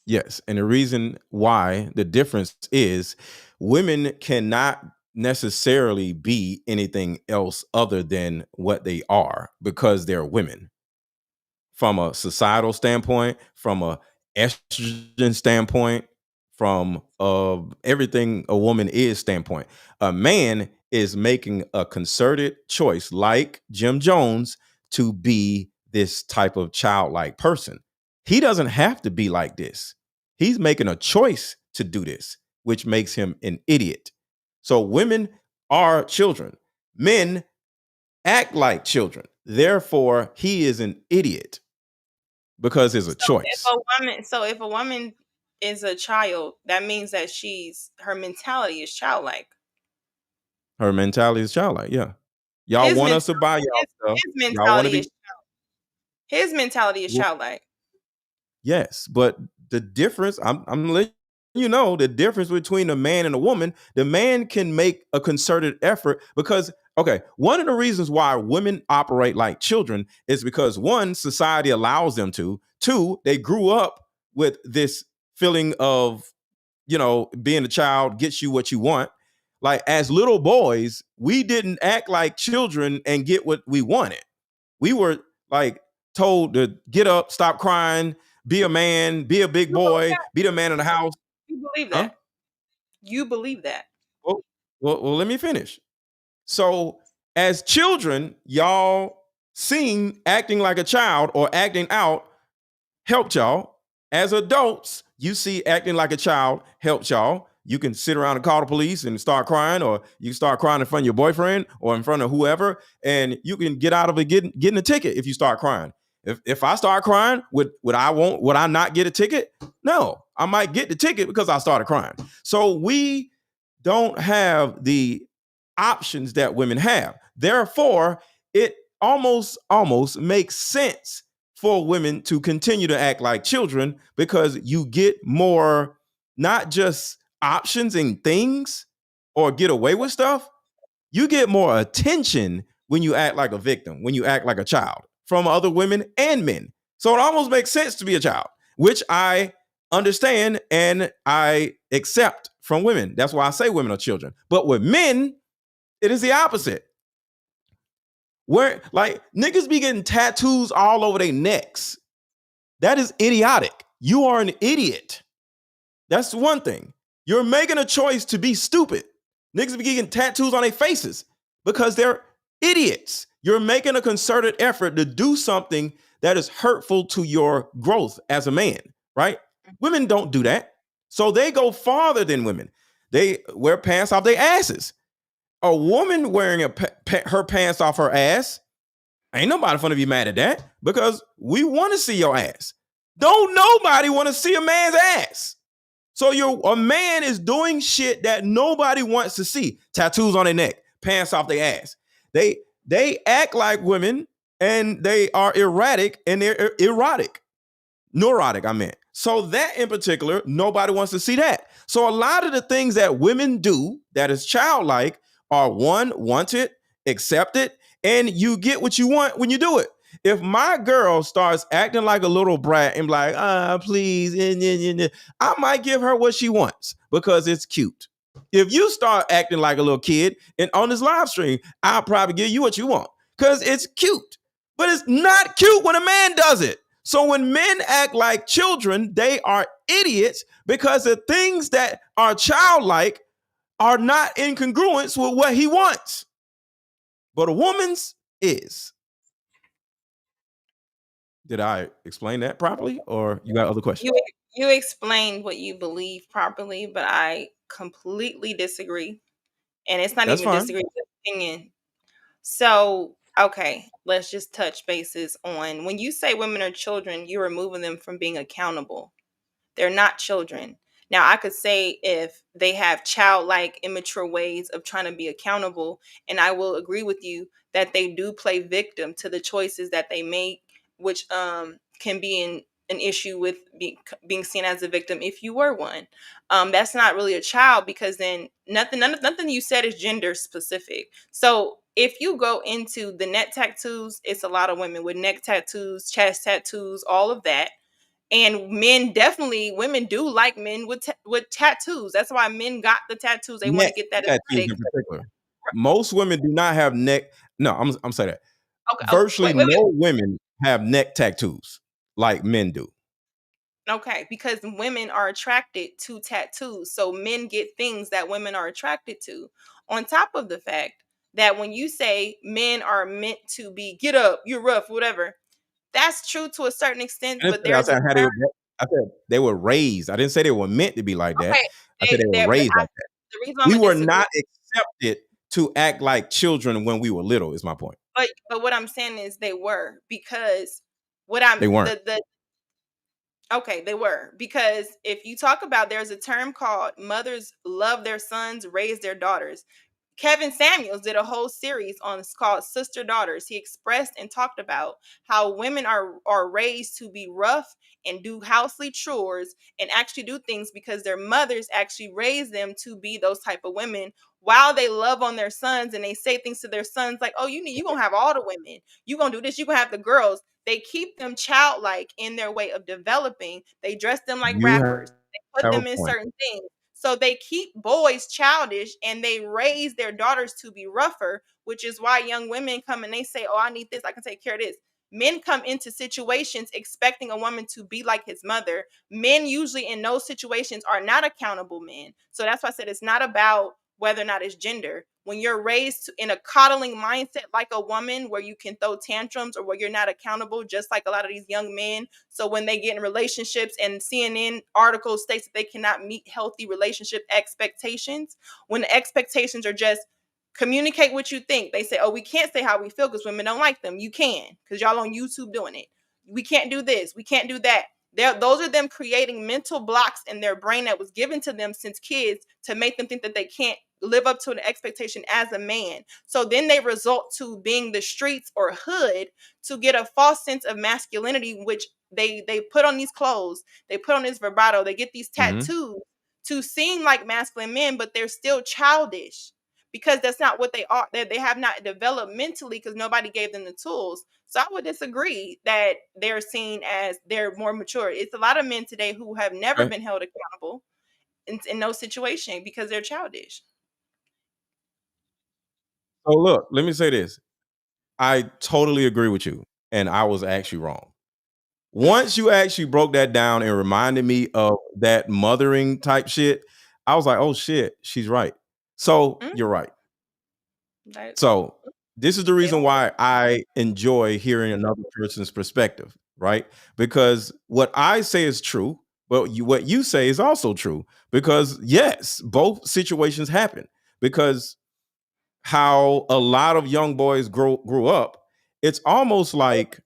Yes. And the reason why the difference is women cannot necessarily be anything else other than what they are because they're women. From a societal standpoint, from a estrogen standpoint, from everything a woman is standpoint. A man is making a concerted choice, like Jim Jones, to be this type of childlike person. He doesn't have to be like this. He's making a choice to do this, which makes him an idiot. So women are children. Men act like children. Therefore, he is an idiot because it's a choice. If a woman is a child, that means that her mentality is childlike. Her mentality is childlike. Yeah. Y'all His want mentality, us to buy y'all stuff. his Y'all want to mentality be is his mentality is well, childlike. yes, but the difference, I'm letting you know the difference between a man and a woman. The man can make a concerted effort because, okay, one of the reasons why women operate like children is because one, society allows them to. Two, they grew up with this feeling of, being a child gets you what you want. Like, as little boys, we didn't act like children and get what we wanted. We were like told to get up, stop crying, be a man, be a big boy, be the man in the house. You believe Huh? that? You believe that? Well, let me finish. So, as children, y'all seen acting like a child or acting out helped y'all. As adults, you see acting like a child helped y'all. You can sit around and call the police and start crying, or you start crying in front of your boyfriend or in front of whoever, and you can get out of it getting a ticket if you start crying. If I start crying, would I not get a ticket? No, I might get the ticket because I started crying. So we don't have the options that women have. Therefore, it almost makes sense for women to continue to act like children, because you get more, not just options and things or get away with stuff. You get more attention when you act like a victim, when you act like a child, from other women and men. So it almost makes sense to be a child, which I understand and I accept from women. That's why I say women are children. But with men, it is the opposite. Where, like, niggas be getting tattoos all over their necks. That is idiotic. You are an idiot. That's one thing. You're making a choice to be stupid. Niggas be getting tattoos on their faces because they're idiots. You're making a concerted effort to do something that is hurtful to your growth as a man, right? Women don't do that. So they go farther than women. They wear pants off their asses. A woman wearing her pants off her ass, ain't nobody finna be mad at that, because we want to see your ass. Don't nobody want to see a man's ass. So a man is doing shit that nobody wants to see. Tattoos on their neck, pants off their ass. They act like women, and they are erratic, and they're erotic. Neurotic, I meant. So that in particular, nobody wants to see that. So a lot of the things that women do that is childlike are, one, wanted, accepted, and you get what you want when you do it. If my girl starts acting like a little brat and like, please, I might give her what she wants because it's cute. If you start acting like a little kid and on this live stream, I'll probably give you what you want because it's cute. But it's not cute when a man does it. So when men act like children, they are idiots, because the things that are childlike are not in congruence with what he wants. But a woman's is. Did I explain that properly, or you got other questions? You explained what you believe properly, but I completely disagree. And it's not That's even fine. disagree, it's opinion. So, okay, let's just touch bases on, when you say women are children, you're removing them from being accountable. They're not children. Now, I could say if they have childlike, immature ways of trying to be accountable, and I will agree with you that they do play victim to the choices that they make, which can be an issue with being seen as a victim if you were one. That's not really a child, because then nothing you said is gender specific. So if you go into the neck tattoos, it's a lot of women with neck tattoos, chest tattoos, all of that. And women do like men with tattoos. That's why men got the tattoos. They want to get that tattoos aesthetic. in particular. Most women do not have neck. No, I'm saying that. Okay, Virtually wait. no women have neck tattoos like men do. Okay, because women are attracted to tattoos. So men get things that women are attracted to. On top of the fact that when you say men are meant to be, get up, you're rough, whatever, that's true to a certain extent, but I there's a said they were raised. I didn't say they were meant to be like that. okay. I said they were raised like that. The reason I'm We gonna were disagree, not accepted to act like children when we were little, is my point. but what I'm saying is they were, because They weren't. Okay, they were. Because if you talk about, there's a term called mothers love their sons, raise their daughters. Kevin Samuels did a whole series on it's called Sister Daughters. He expressed and talked about how women are raised to be rough and do housely chores and actually do things because their mothers actually raised them to be those type of women, while they love on their sons and they say things to their sons like, oh, you gonna have all the women, you gonna do this, you gonna have the girls. They keep them childlike in their way of developing. They dress them like You rappers. They put have a them in point. certain things. So they keep boys childish and they raise their daughters to be rougher, which is why young women come and they say, oh, I need this, I can take care of this. Men come into situations expecting a woman to be like his mother. Men usually in those situations are not accountable men. So that's why I said it's not about whether or not it's gender. When you're raised in a coddling mindset like a woman, where you can throw tantrums or where you're not accountable, just like a lot of these young men. So when they get in relationships and CNN articles states that they cannot meet healthy relationship expectations, when the expectations are just communicate what you think. They say, oh, we can't say how we feel because women don't like them. You can, because y'all on YouTube doing it. We can't do this. We can't do that. Those are them creating mental blocks in their brain that was given to them since kids to make them think that they can't live up to an expectation as a man. So then they result to being the streets or hood to get a false sense of masculinity, which they put on these clothes, they put on this vibrato, they get these tattoos to seem like masculine men, but they're still childish because that's not what they are. They have not developed mentally because nobody gave them the tools. So I would disagree that they're seen as they're more mature. It's a lot of men today who have never been held accountable in no situation because they're childish. So look, let me say this. I totally agree with you, and I was actually wrong. Once you actually broke that down and reminded me of that mothering type shit, I was like, oh shit, she's right. So Mm, you're right. that- So this is the they reason don't- why I enjoy hearing another person's perspective, right? Because what I say is true, but what you say is also true. Because yes, both situations happen. Because how a lot of young boys grew up, it's almost like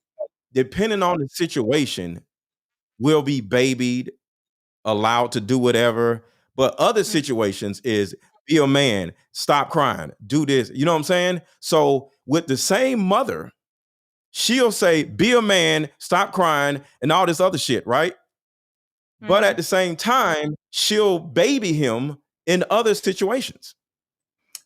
depending on the situation, will be babied, allowed to do whatever. But other Mm. situations is be a man, stop crying, do this. You know what I'm saying? So with the same mother, she'll say, be a man, stop crying, and all this other shit, right? But at Mhm. the same time, she'll baby him in other situations.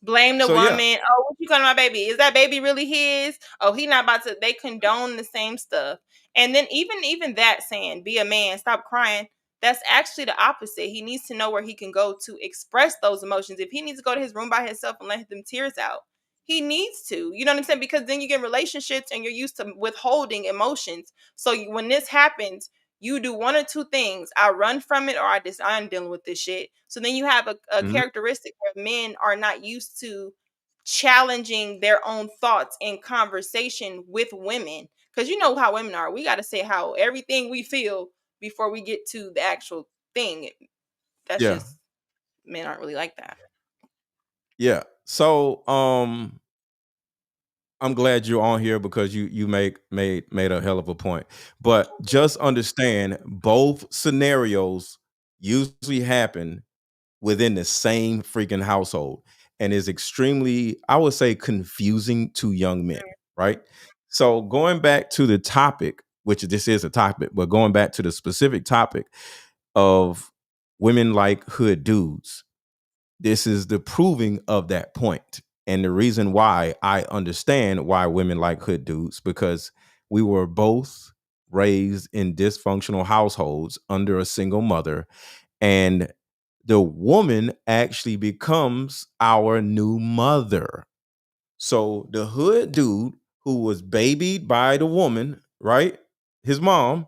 Blame the So yeah. woman. Oh, what you calling my baby? Is that baby really his? Oh, he not about to. They condone the same stuff. And then even that saying, "Be a man, stop crying." That's actually the opposite. He needs to know where he can go to express those emotions. If he needs to go to his room by himself and let them tears out, he needs to. You know what I'm saying? Because then you get in relationships and you're used to withholding emotions. So when this happens, you do one or two things. I run from it or I'm dealing with this shit. So then you have a Mhm. characteristic where men are not used to challenging their own thoughts in conversation with women. Because you know how women are. We got to say how everything we feel before we get to the actual thing. That's Yeah. just men aren't really like that. Yeah. So I'm glad you're on here because you made a hell of a point. But just understand both scenarios usually happen within the same freaking household and is extremely, I would say, confusing to young men, right? So going back to the topic, which this is a topic, but going back to the specific topic of women like hood dudes, this is the proving of that point. And the reason why I understand why women like hood dudes, because we were both raised in dysfunctional households under a single mother. And the woman actually becomes our new mother. So the hood dude who was babied by the woman, right? His mom,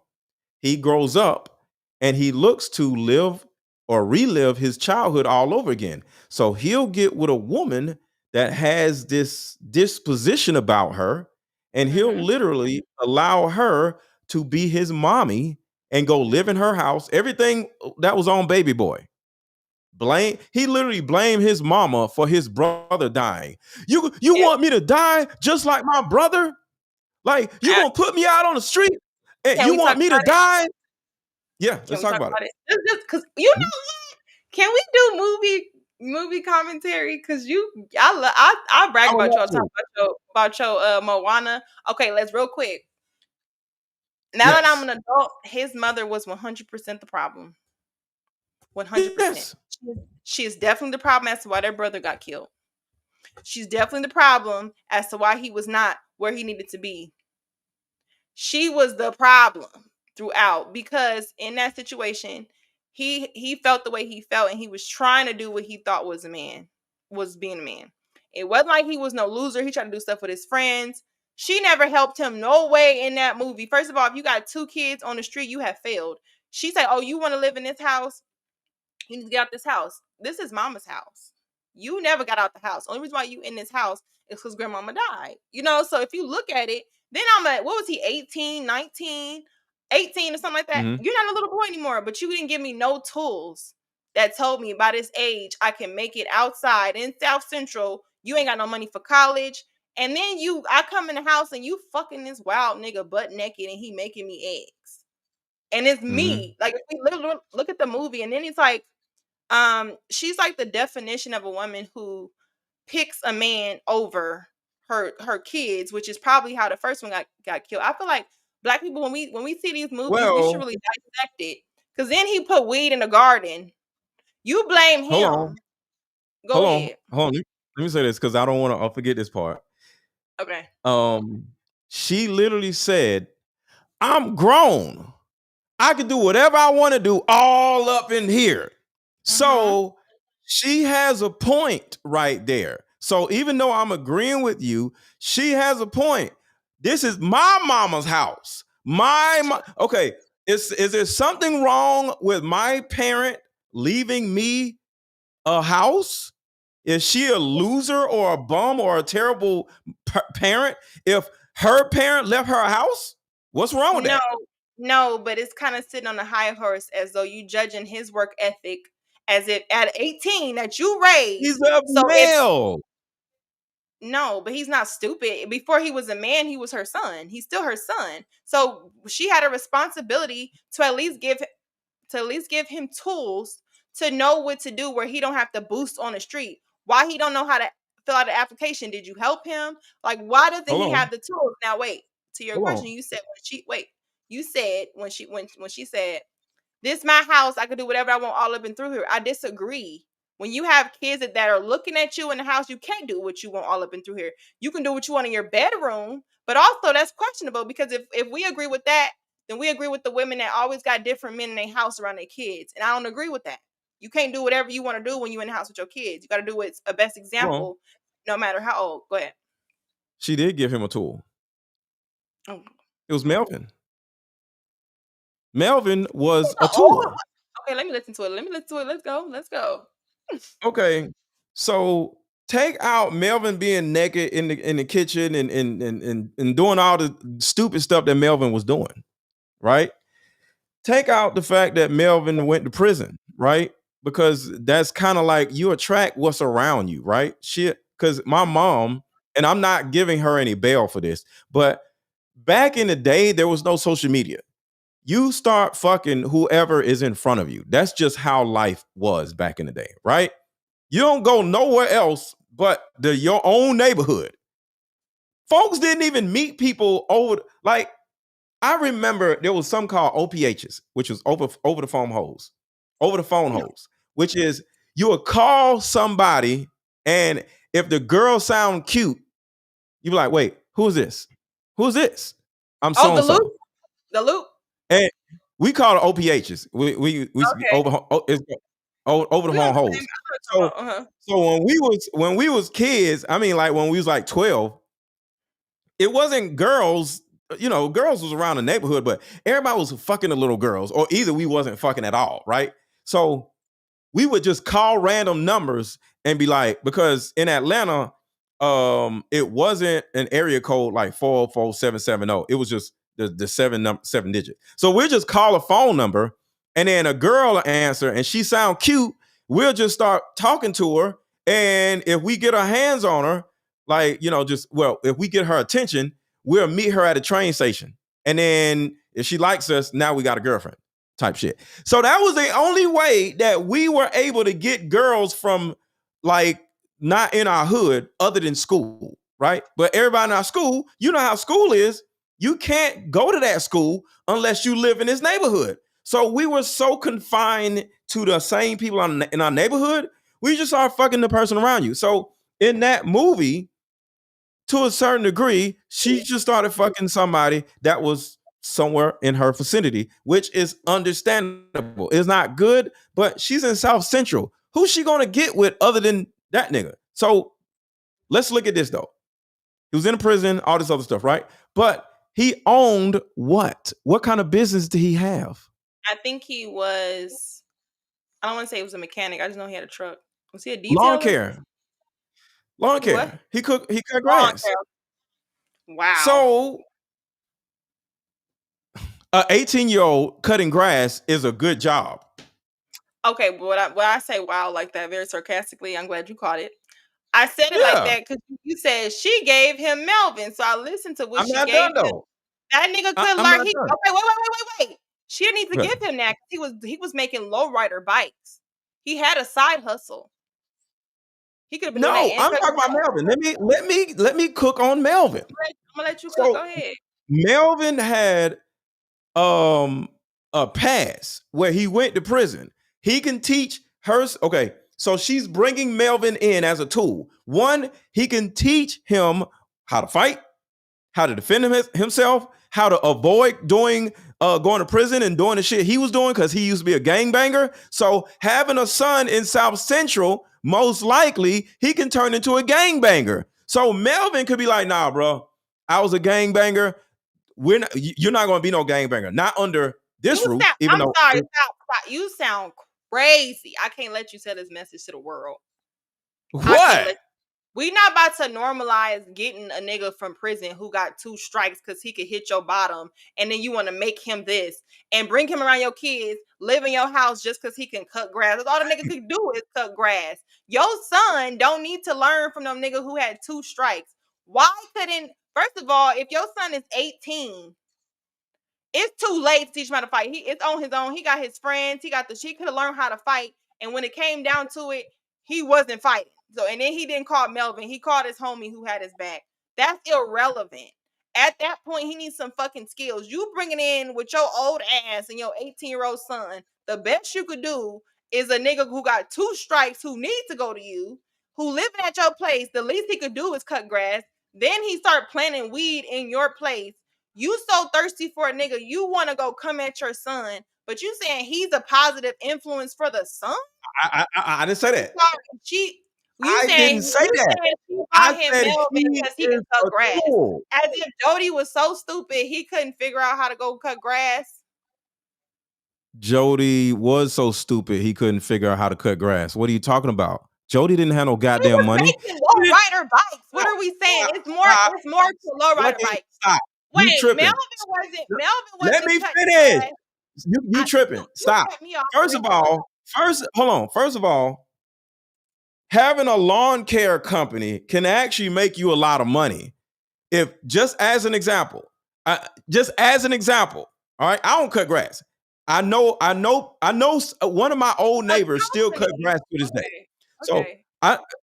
he grows up and he looks to live or relive his childhood all over again. So he'll get with a woman that has this disposition about her, and he'll Mm-hmm. literally allow her to be his mommy and go live in her house. Everything that was on baby boy. He literally blamed his mama for his brother dying. You Yeah. want me to die just like my brother? Like you Uh, gonna put me out on the street? And Can you we talk want me to about it? die? Yeah, Can let's we talk talk about it. about it? Just because you know, can we do movie? movie commentary because I brag about y'all talk about your Moana. Okay, let's real quick. Now that I'm an adult, his mother was 100% the problem. 100%. Yes. She is definitely the problem as to why their brother got killed. She's definitely the problem as to why he was not where he needed to be. She was the problem throughout because in that situation, he felt the way he felt and he was trying to do what he thought was being a man. It wasn't like he was no loser. He tried to do stuff with his friends. She never helped him no way in that movie. First of all, if you got 2 kids on the street, you have failed. She said, "Oh, you want to live in this house? You need to get out this house. This is mama's house. You never got out the house. Only reason why you in this house is because grandmama died. So if you look at it, then I'm like, what was he, 18, 19, 18 or something like that? Mm-hmm. You're not a little boy anymore, but you didn't give me no tools that told me by this age I can make it outside in South Central. You ain't got no money for college. And then I come in the house and you fucking this wild nigga butt naked and he making me eggs. And it's me. Like, if we look at the movie and then it's like, she's like the definition of a woman who picks a man over her kids, which is probably how the first one got killed. I feel like black people when we see these movies, we should really dissect it. Because then he put weed in the garden. You blame him. Hold ahead. on. Let me say this because I don't want to forget this part. Okay. She literally said, "I'm grown. I can do whatever I want to do all up in here." So she has a point right there. So even though I'm agreeing with you, she has a point. This is my mama's house. Okay. Is there something wrong with my parent leaving me a house? Is she a loser or a bum or a terrible parent if her parent left her a house? What's wrong with that? No, but it's kind of sitting on a high horse as though you judging his work ethic as if at 18 that you raised. He's a male. No, but he's not stupid. Before he was a man, he was her son. He's still her son. So she had a responsibility to at least give him tools to know what to do where he don't have to boost on the street. Why he don't know how to fill out an application? Did you help him? Like, why doesn't he have the tools? Now wait, to your question, you said when she said, "This my house, I can do whatever I want all up and through here." I disagree. When you have kids that are looking at you in the house, you can't do what you want all up and through here. You can do what you want in your bedroom, but also that's questionable because if we agree with that, then we agree with the women that always got different men in their house around their kids. And I don't agree with that. You can't do whatever you want to do when you're in the house with your kids. You got to do what's a best example, no matter how old. Go ahead. She did give him a tool. Oh. It was Melvin. Melvin was a tool. Okay, let me listen to it. Let's go. Okay, so take out Melvin being naked in the kitchen and doing all the stupid stuff that Melvin was doing, right? Take out the fact that Melvin went to prison, right? Because that's kind of like you attract what's around you, right? Because my mom, and I'm not giving her any bail for this, but back in the day, there was no social media. You start fucking whoever is in front of you. That's just how life was back in the day, right? You don't go nowhere else but your own neighborhood. Folks didn't even meet people over, like, I remember there was something called OPHs, which was over the phone hoes, which is you would call somebody, and if the girl sound cute, you be like, "Wait, who's this? Who's this?" I'm so and so. The loop. And we call it OPHs. We over the phone hoes. So when we was kids, I mean, like when we was like 12, it wasn't girls. Girls was around the neighborhood, but everybody was fucking the little girls, or either we wasn't fucking at all, right? So we would just call random numbers and be like, because in Atlanta, it wasn't an area code like 44770. It was just the seven digit. So we'll just call a phone number, and then a girl will answer, and she sound cute. We'll just start talking to her, and if we get our hands on her, like if we get her attention, we'll meet her at a train station, and then if she likes us, now we got a girlfriend type shit. So that was the only way that we were able to get girls from like not in our hood other than school, right? But everybody in our school, you know how school is. You can't go to that school unless you live in this neighborhood. So we were so confined to the same people in our neighborhood, we just are fucking the person around you. So in that movie, to a certain degree, she just started fucking somebody that was somewhere in her vicinity, which is understandable. It's not good, but she's in South Central. Who's she gonna get with other than that nigga? So let's look at this though. He was in a prison, all this other stuff, right? But he owned what? What kind of business did he have? I think he was. I don't want to say he was a mechanic. I just know he had a truck. Was he a Lawn detailer? care. Lawn He what? care. He cut Lawn grass. care. Wow. So an 18-year-old cutting grass is a good job. Okay, but when I say wow like that very sarcastically, I'm glad you caught it. I said it like that because you said she gave him Melvin, so I listened to what I'm she not gave done him. though. That nigga could I'm learn. not done. Okay, wait. She didn't need to Okay. give him that because he was making lowrider bikes. He had a side hustle. He could have been doing No, that. I'm talking about Melvin. Let me cook on Melvin. I'm gonna let you cook. So Go ahead. Melvin had a pass where he went to prison. He can teach her. Okay, so she's bringing Melvin in as a tool. One, he can teach him how to fight, how to defend himself, how to avoid going to prison and doing the shit he was doing because he used to be a gangbanger. So having a son in South Central, most likely he can turn into a gangbanger. So Melvin could be like, nah, bro, I was a gangbanger. You're not going to be no gangbanger. Not under this roof. I'm sorry. Stop. You sound crazy. I can't let you sell this message to the world. What? We not about to normalize getting a nigga from prison who got 2 strikes because he could hit your bottom, and then you want to make him this and bring him around your kids, live in your house just because he can cut grass. That's all the nigga could do is cut grass. Your son don't need to learn from them nigga who had 2 strikes. Why couldn't, first of all, if your son is 18, it's too late to teach him how to fight. It's on his own. He got his friends. She could have learned how to fight. And when it came down to it, he wasn't fighting. So, and then he didn't call Melvin. He called his homie who had his back. That's irrelevant. At that point, he needs some fucking skills. You bringing in with your old ass and your 18-year-old son, the best you could do is a nigga who got 2 strikes, who needs to go to you, who living at your place. The least he could do is cut grass. Then he start planting weed in your place. You so thirsty for a nigga, you want to go come at your son, but you saying he's a positive influence for the son? I didn't say that. I didn't say that. I Him said Melvin he because he can cut grass. Tool. As if Jody was so stupid he couldn't figure out how to go cut grass. Jody was so stupid he couldn't figure out how to cut grass. What are you talking about? Jody didn't have no goddamn money. Lowrider bikes. What are we saying? It's more to lowrider bikes. Stop. Wait, Melvin wasn't. Let me finish. You tripping? Stop. First of all, having a lawn care company can actually make you a lot of money. If just as an example, all right, I don't cut grass. I know one of my old neighbors still cut grass to this day. So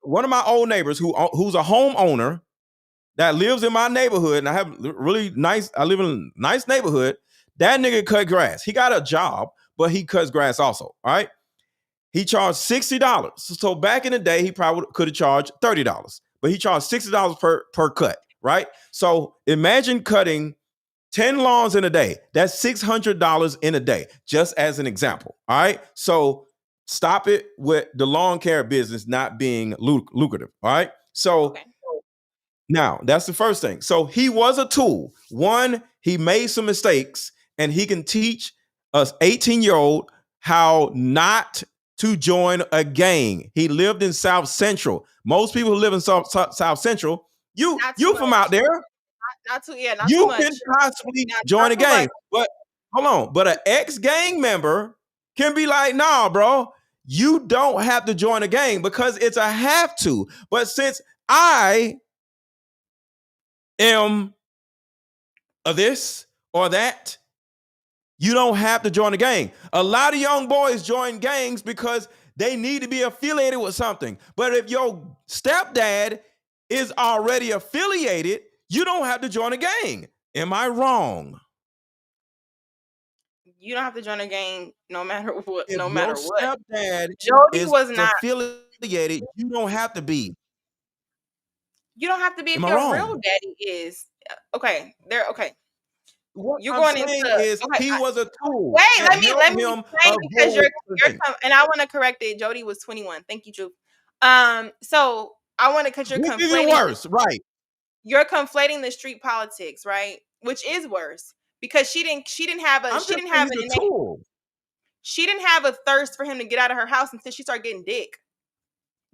one of my old neighbors who's a homeowner that lives in my neighborhood, and I live in a nice neighborhood. That nigga cut grass. He got a job, but he cuts grass also. All right. He charged $60. So back in the day, he probably could have charged $30, but he charged $60 per cut. Right. So imagine cutting 10 lawns in a day. That's $600 in a day, just as an example. All right. So stop it with the lawn care business not being lucrative. All right. So now that's the first thing. So he was a tool. One, he made some mistakes and he can teach us 18-year-old how not to join a gang. He lived in South Central. Most people who live in South Central, you from out there. Not too much. Can possibly join a gang. But hold on. But an ex-gang member can be like, nah, bro, you don't have to join a gang because it's a have to. But since I am a this or that, you don't have to join a gang. A lot of young boys join gangs because They need to be affiliated with something. But if your stepdad is already affiliated, you don't have to join a gang. Am I wrong? You don't have to join a gang no matter what. If No your matter what. stepdad Jody is was not. affiliated, you don't have to be. You don't have to be if Am I your real wrong? daddy is. Okay, there. Okay, What you're I'm going into. saying is Okay, he was a tool wait. that Let helped me him explain because avoid other things. and I want to correct it. Jody was 21. Thank you, Drew. So I want to because you're Which isn't conflating. worse, right? You're conflating the street politics, right? Which is worse because she didn't have a I'm she just didn't saying have an he's a innate, tool. she didn't have a thirst for him to get out of her house until she started getting dick.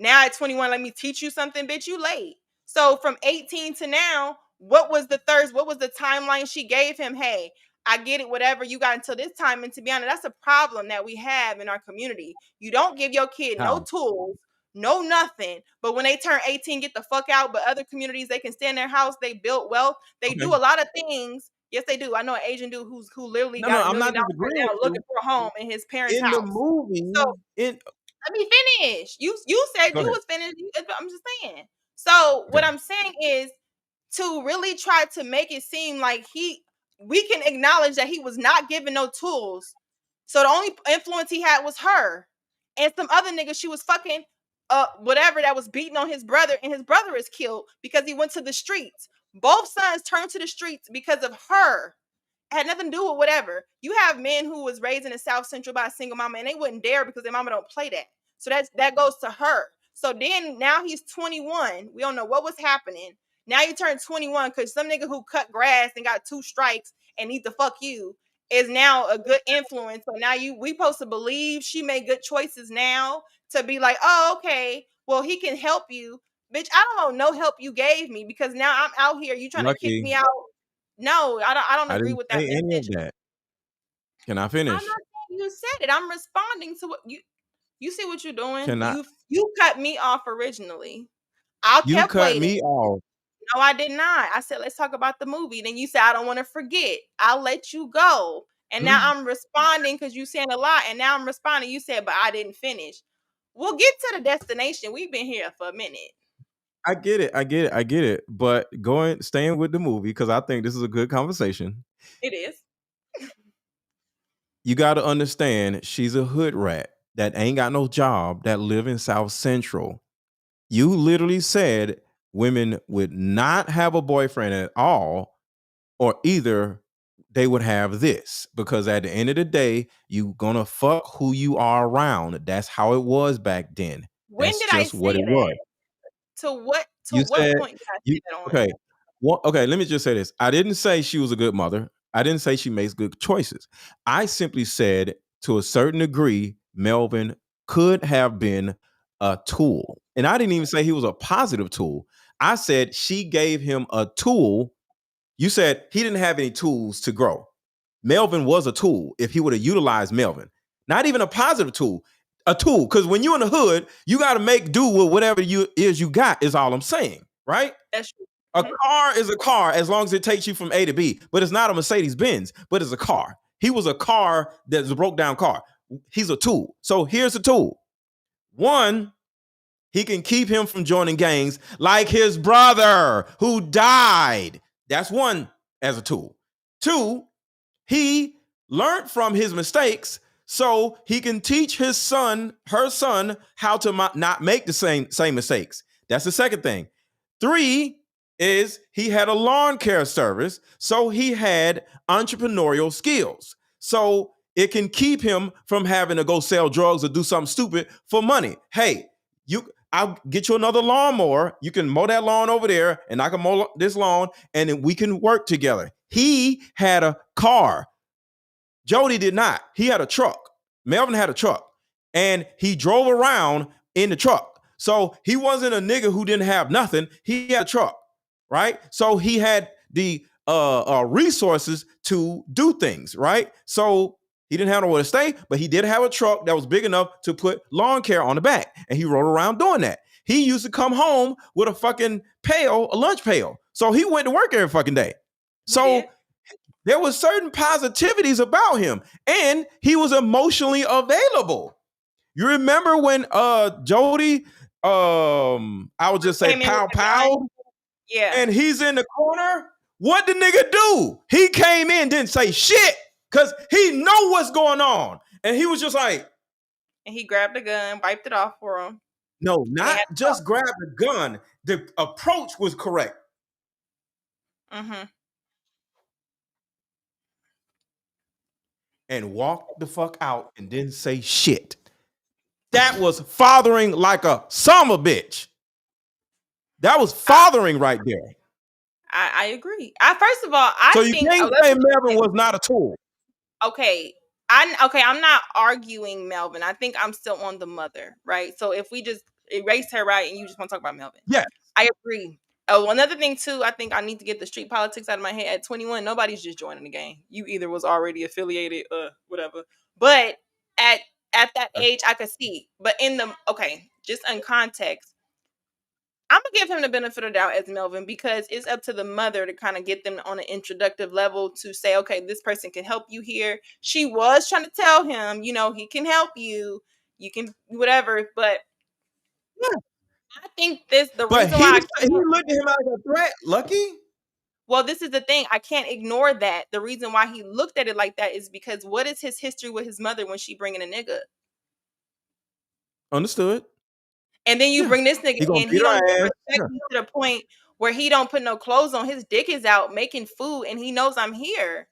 Now at 21, let me teach you something, bitch. You late. So from 18 to now, what was the thirst? What was the timeline she gave him? Hey, I get it, whatever you got until this time. And to be honest, that's a problem that we have in our community. You don't give your kid no How? tools, no nothing. But when they turn 18, get the fuck out. But other communities, they can stay in their house. They built wealth. They do Okay. a lot of things. Yes, they do. I know an Asian dude who literally No, got no, $1 I'm million not right disagreeing now with you. looking for a home in his parents' In the house. movie, So let me finish. You said Go you ahead. was finished. I'm just saying. So what Okay. I'm saying is to really try to make it seem like we can acknowledge that he was not given no tools. So the only influence he had was her and some other nigga she was fucking whatever that was beating on his brother, and his brother is killed because he went to the streets. Both sons turned to the streets because of her. Had nothing to do with whatever. You have men who was raised in the South Central by a single mama, and they wouldn't dare because their mama don't play that. So that goes to her. So then now he's 21. We don't know what was happening. Now you turn 21 because some nigga who cut grass and got 2 strikes and need to fuck you is now a good influence. So now we supposed to believe she made good choices now to be like, oh, okay, well, he can help you. Bitch, I don't know no help you gave me because now I'm out here. You trying to kick Lucky, me out? No, I don't I agree didn't with that say any of message. that. Can I I'm finish? not saying you said it. I'm responding to what you see what you're doing. Can I? You cut me off originally. I You kept cut waiting. me off. No, I did not. I said let's talk about the movie. Then you said I don't want to forget. I'll let you go. And now I'm responding because you saying a lot. And now I'm responding. You said, but I didn't finish. We'll get to the destination. We've been here for a minute. I get it. But staying with the movie, because I think this is a good conversation. It is. You got to understand, she's a hood rat that ain't got no job, that live in South Central. You literally said women would not have a boyfriend at all, or either they would have this, because at the end of the day, you gonna fuck who you are around. That's how it was back then. When That's did I just what say it was. that? To what You said point did I you say that on? okay. Okay, let me just say this. I didn't say she was a good mother. I didn't say she makes good choices. I simply said to a certain degree, Melvin could have been a tool. And I didn't even say he was a positive tool. I said she gave him a tool. You said he didn't have any tools to grow. Melvin was a tool if he would have utilized Melvin. Not even a positive tool, a tool. Because when you're in the hood, you got to make do with whatever you got, is all I'm saying, right? That's true. A car is a car as long as it takes you from A to B, but it's not a Mercedes Benz, but it's a car. He was a car that's a broke down car. He's a tool. So here's the tool. One, he can keep him from joining gangs like his brother who died. That's one as a tool. Two, he learned from his mistakes so he can teach her son, how to not make the same mistakes. That's the second thing. Three is he had a lawn care service, so he had entrepreneurial skills. So it can keep him from having to go sell drugs or do something stupid for money. Hey, I'll get you another lawnmower. You can mow that lawn over there, and I can mow this lawn, and then we can work together. He had a car. Jody did not. He had a truck. Melvin had a truck, and he drove around in the truck. So he wasn't a nigga who didn't have nothing. He had a truck, right? So he had the resources to do things, right? So he didn't have nowhere to stay, but he did have a truck that was big enough to put lawn care on the back, and he rode around doing that. He used to come home with a fucking pail, a lunch pail. So he went to work every fucking day. So there was certain positivities about him, and he was emotionally available. You remember when Jody, I would just say Came in with pow the gun. pow, Yeah. and he's in the corner? What the nigga do? He came in, didn't say shit, because he know what's going on. And he was just like, And he grabbed the gun, wiped it off for him. no, not just grab the gun. The approach was correct. Mm-hmm. And walked the fuck out and didn't say shit. That was fathering like a summer bitch. That was fathering right there. I agree. First of all, I so you think can't say Melvin was not a tool. Okay. I'm not arguing Melvin. I think I'm still on the mother, right? So if we just erase her, right, and you just want to talk about Melvin. Yeah. I agree. Oh, another thing too, I think I need to get the street politics out of my head. At 21, nobody's just joining the game. You either was already affiliated, whatever. But at that age, I could see. But just in context, I'm gonna give him the benefit of the doubt as Melvin, because it's up to the mother to kind of get them on an introductive level to say, okay, this person can help you here. She was trying to tell him, he can help you. You can whatever, but yeah. I think the but reason why he looked at him like a threat, Lucky. Well, this is the thing. I can't ignore that. The reason why he looked at it like that is because what is his history with his mother when she bringing a nigga? Understood. And then you bring this nigga in, he don't respect me to the point where he don't put no clothes on. His dick is out making food, and he knows I'm here.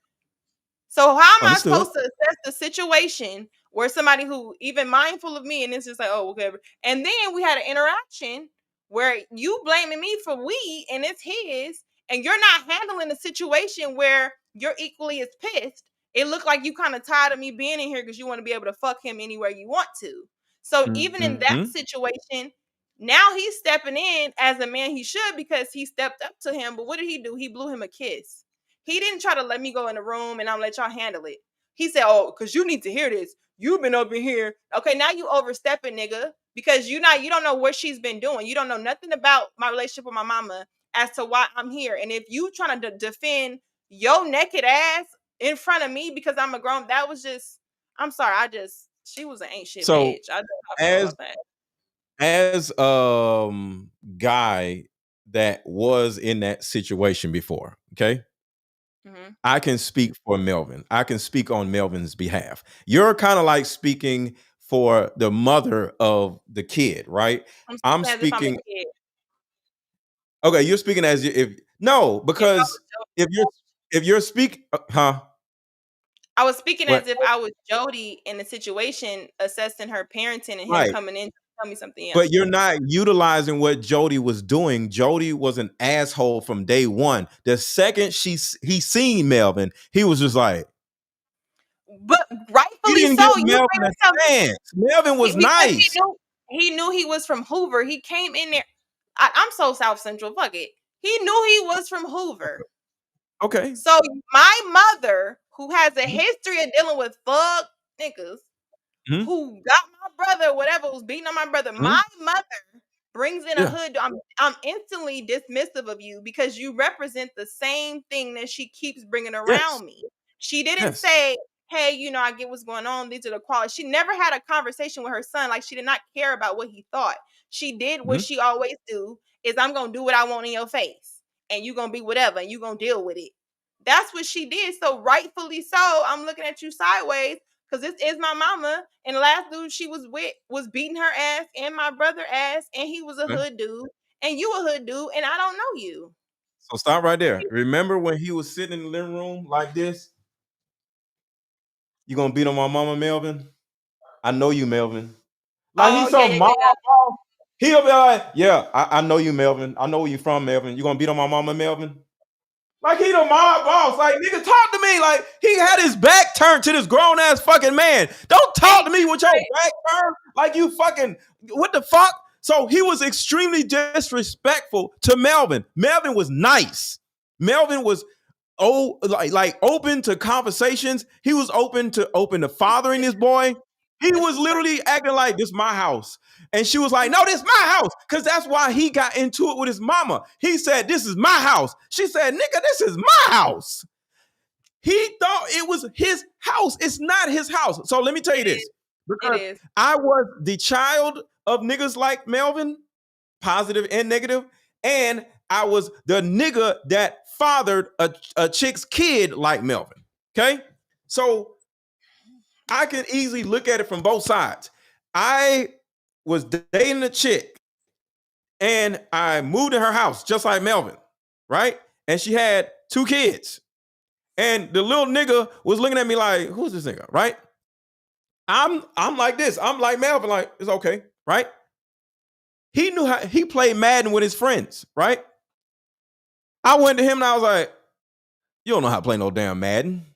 So how am I supposed to assess the situation where somebody who even mindful of me, and it's just like, oh, whatever. And then we had an interaction where you blaming me for weed and it's his, and you're not handling the situation where you're equally as pissed. It looked like you kind of tired of me being in here because you want to be able to fuck him anywhere you want to. So even in that situation, now he's stepping in as a man he should, because he stepped up to him. But what did he do? He blew him a kiss. He didn't try to let me go in the room and I'll let y'all handle it. He said, oh, because you need to hear this. You've been up in here. Okay, now you overstepping, nigga, because you don't know what she's been doing. You don't know nothing about my relationship with my mama as to why I'm here. And if you trying to defend your naked ass in front of me because I'm a grown, that was just, I'm sorry, she was an ain't shit bitch. I don't know about that. As guy that was in that situation before, okay? Mm-hmm. I can speak for Melvin. I can speak on Melvin's behalf. You're kind of like speaking for the mother of the kid, right? I'm speaking. Okay, you're speaking as because if you're speaking, huh? I was speaking as if I was Jody in the situation, assessing her parenting and him coming in to tell me something else. But you're not utilizing what Jody was doing. Jody was an asshole from day one. The second he seen Melvin, he was just like, but rightfully so. Melvin a chance. Melvin was nice. He knew he was from Hoover. He came in there. I'm so South Central. Fuck it. He knew he was from Hoover. Okay. So my mother, who has a history of dealing with fuck niggas, who got my brother, whatever, was beating on my brother, my mother brings in a hood. I'm instantly dismissive of you because you represent the same thing that she keeps bringing around me. She didn't say, hey, I get what's going on. These are the qualities. She never had a conversation with her son. Like, she did not care about what he thought. She did what she always do, is I'm going to do what I want in your face. And you're going to be whatever. And you're going to deal with it. That's what she did. So rightfully so, I'm looking at you sideways because this is my mama. And the last dude she was with was beating her ass and my brother ass. And he was a hood dude. And you a hood dude. And I don't know you. So stop right there. Remember when he was sitting in the living room like this? You gonna beat on my mama, Melvin? I know you, Melvin. Like he's so mama. He'll be like, yeah, I know you, Melvin. I know where you from, Melvin. You gonna beat on my mama, Melvin? Like he the mob boss. Like, nigga, talk to me. Like he had his back turned to this grown ass fucking man. Don't talk to me with your back turned. Like you fucking, what the fuck? So he was extremely disrespectful to Melvin. Melvin was nice. Melvin was like open to conversations. He was open to fathering this boy. He was literally acting like, this my house. And she was like, no, this my house. Because that's why he got into it with his mama. He said, this is my house. She said, nigga, this is my house. He thought it was his house. It's not his house. So let me tell you this. Because is. I was the child of niggas like Melvin, positive and negative, and I was the nigga that fathered a chick's kid like Melvin. Okay? So I can easily look at it from both sides. I was dating a chick and I moved in her house just like Melvin, right? And she had 2 kids. And the little nigga was looking at me like, who's this nigga, right? I'm like this. I'm like Melvin, like, it's okay, right? He knew how he played Madden with his friends, right? I went to him and I was like, you don't know how to play no damn Madden.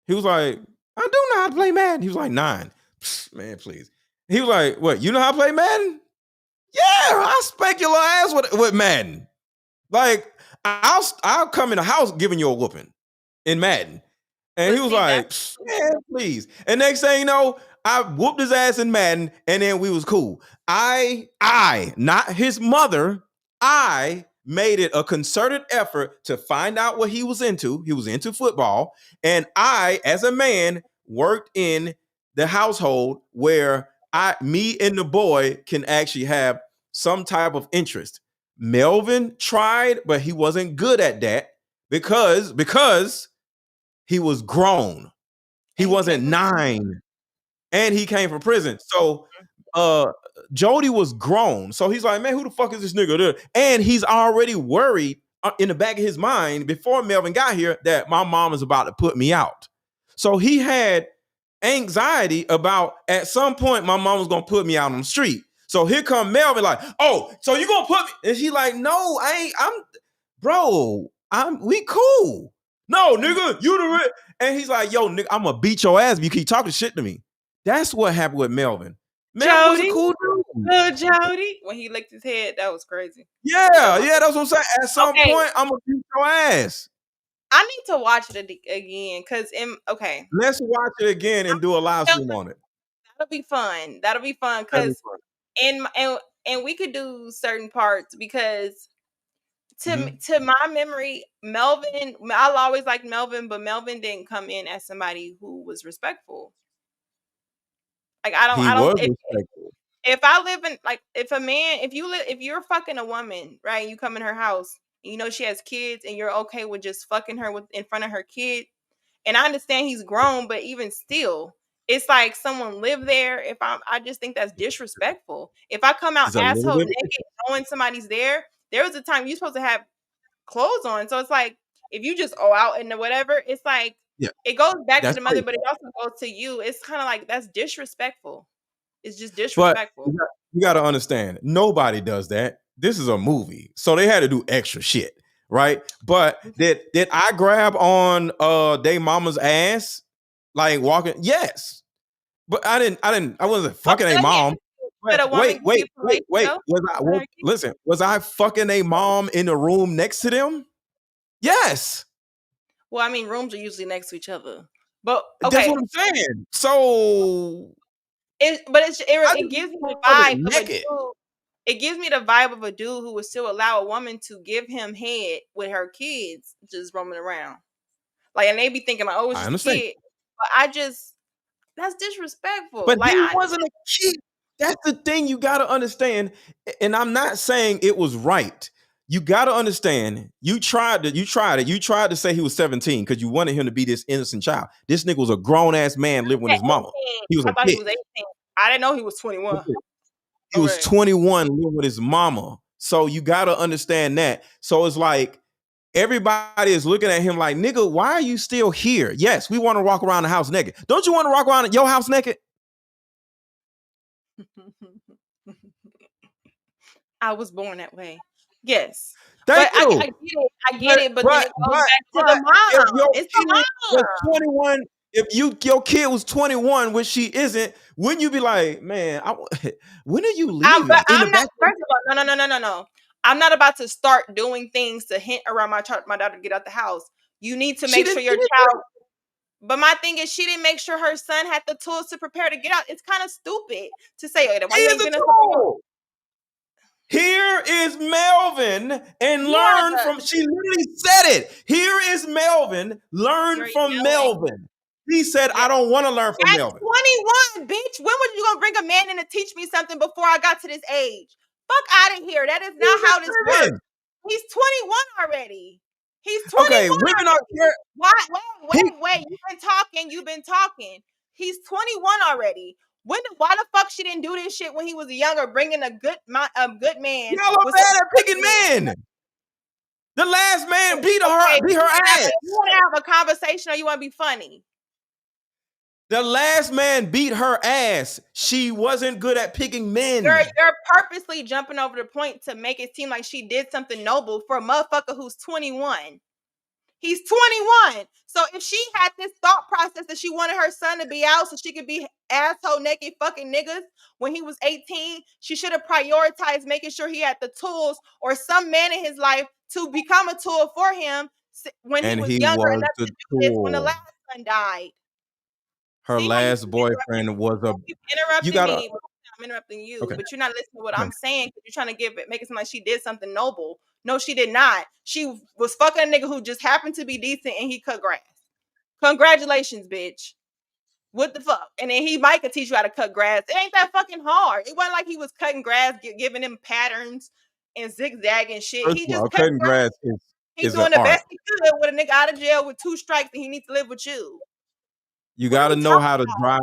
He was like, I do know how to play Madden. He was like, 9. Psst, man, please. He was like, what, you know how to play Madden? Yeah, I spank your little ass with Madden. Like, I'll come in the house giving you a whooping in Madden. And he was like, man, please. And next thing you know, I whooped his ass in Madden, and then we was cool. I, not his mother, I made it a concerted effort to find out what he was into. He was into football. And I, as a man, worked in the household where me and the boy can actually have some type of interest. Melvin tried, but he wasn't good at that because he was grown. He wasn't 9. And he came from prison. So Jody was grown. So he's like, man, who the fuck is this nigga there? And he's already worried in the back of his mind before Melvin got here that my mom is about to put me out. So he had anxiety about at some point my mom was gonna put me out on the street. So here come Melvin like, oh, so you gonna put me? And she's like, no, we cool. No, nigga, you the and he's like, yo, nigga, I'm gonna beat your ass if you keep talking shit to me. That's what happened with Melvin. Melvin was a cool dude. Little Jody, when he licked his head, that was crazy. Yeah, that's what I'm saying. At some point, I'm gonna beat your ass. I need to watch it again because let's watch it again and do a live stream on it. That'll be fun. Because and we could do certain parts because to my memory, Melvin, I'll always like Melvin, but Melvin didn't come in as somebody who was respectful. Like if I live in like if you're fucking a woman, right? You come in her house, and you know she has kids, and you're okay with just fucking her in front of her kid. And I understand he's grown, but even still, it's like someone lived there. I just think that's disrespectful. If I come out asshole naked, knowing somebody's there was a time you're supposed to have clothes on. So it's like if you just out into whatever, it's like it goes back to the mother, but it also goes to you. It's kind of like that's disrespectful. It's just disrespectful. But you got to understand, nobody does that. This is a movie, so they had to do extra shit, right? But did I grab on they mama's ass like walking? Yes, but I wasn't fucking a mom. Wait. Was I fucking a mom in the room next to them? Yes. Well, I mean, rooms are usually next to each other, but that's what I'm saying. So, it gives me the vibe of a dude. It gives me the vibe of a dude who would still allow a woman to give him head with her kids just roaming around, like, and they be thinking like, oh, it's just a kid. But that's disrespectful. But like, he wasn't a kid. That's the thing you got to understand. And I'm not saying it was right. You got to understand. You tried it. You tried to say he was 17 because you wanted him to be this innocent child. This nigga was a grown ass man living with his mama. He was I thought he was 18. I didn't know he was 21. He was 21 living with his mama. So you got to understand that. So it's like everybody is looking at him like, nigga, why are you still here? Yes, we want to walk around the house naked. Don't you want to walk around your house naked? I was born that way. Yes. Thank you. I get it, but then it goes back to the mom. It's the mom. 21. If your kid was 21, which she isn't, wouldn't you be like, man, when are you leaving? First of all, no. I'm not about to start doing things to hint around my daughter to get out the house. You need to make sure your child. But my thing is, she didn't make sure her son had the tools to prepare to get out. It's kind of stupid to say, "Oh, why you ain't gonna support?" Here is Melvin and learn from. She literally said it. Here is Melvin. Learn from Melvin. He said, I don't want to learn from At Melvin. 21, bitch. When was you gonna bring a man in to teach me something before I got to this age? Fuck out of here. That is not how this works. He's 21 already. He's 21 okay, women already. are Wait. You've been talking. He's 21 already. Why the fuck she didn't do this shit when he was younger, bringing a good man? Y'all are bad at picking men. The last man beat her ass. You want to have a conversation or you want to be funny? The last man beat her ass. She wasn't good at picking men. You're purposely jumping over the point to make it seem like she did something noble for a motherfucker who's 21. He's 21. So if she had this thought process that she wanted her son to be out so she could be asshole naked fucking niggas when he was 18, she should have prioritized making sure he had the tools or some man in his life to become a tool for him when he was younger enough to do this when the last son died. Her last boyfriend was a. You interrupting me. I'm interrupting you, okay. But you're not listening to what I'm saying because you're trying to make it seem like she did something noble. No, she did not. She was fucking a nigga who just happened to be decent and he cut grass. Congratulations, bitch. What the fuck? And then he might could teach you how to cut grass. It ain't that fucking hard. It wasn't like he was cutting grass, giving him patterns and zigzagging shit. First he just all, cutting grass He's doing the best he could with a nigga out of jail with 2 strikes and he needs to live with you. You got to know how to drive.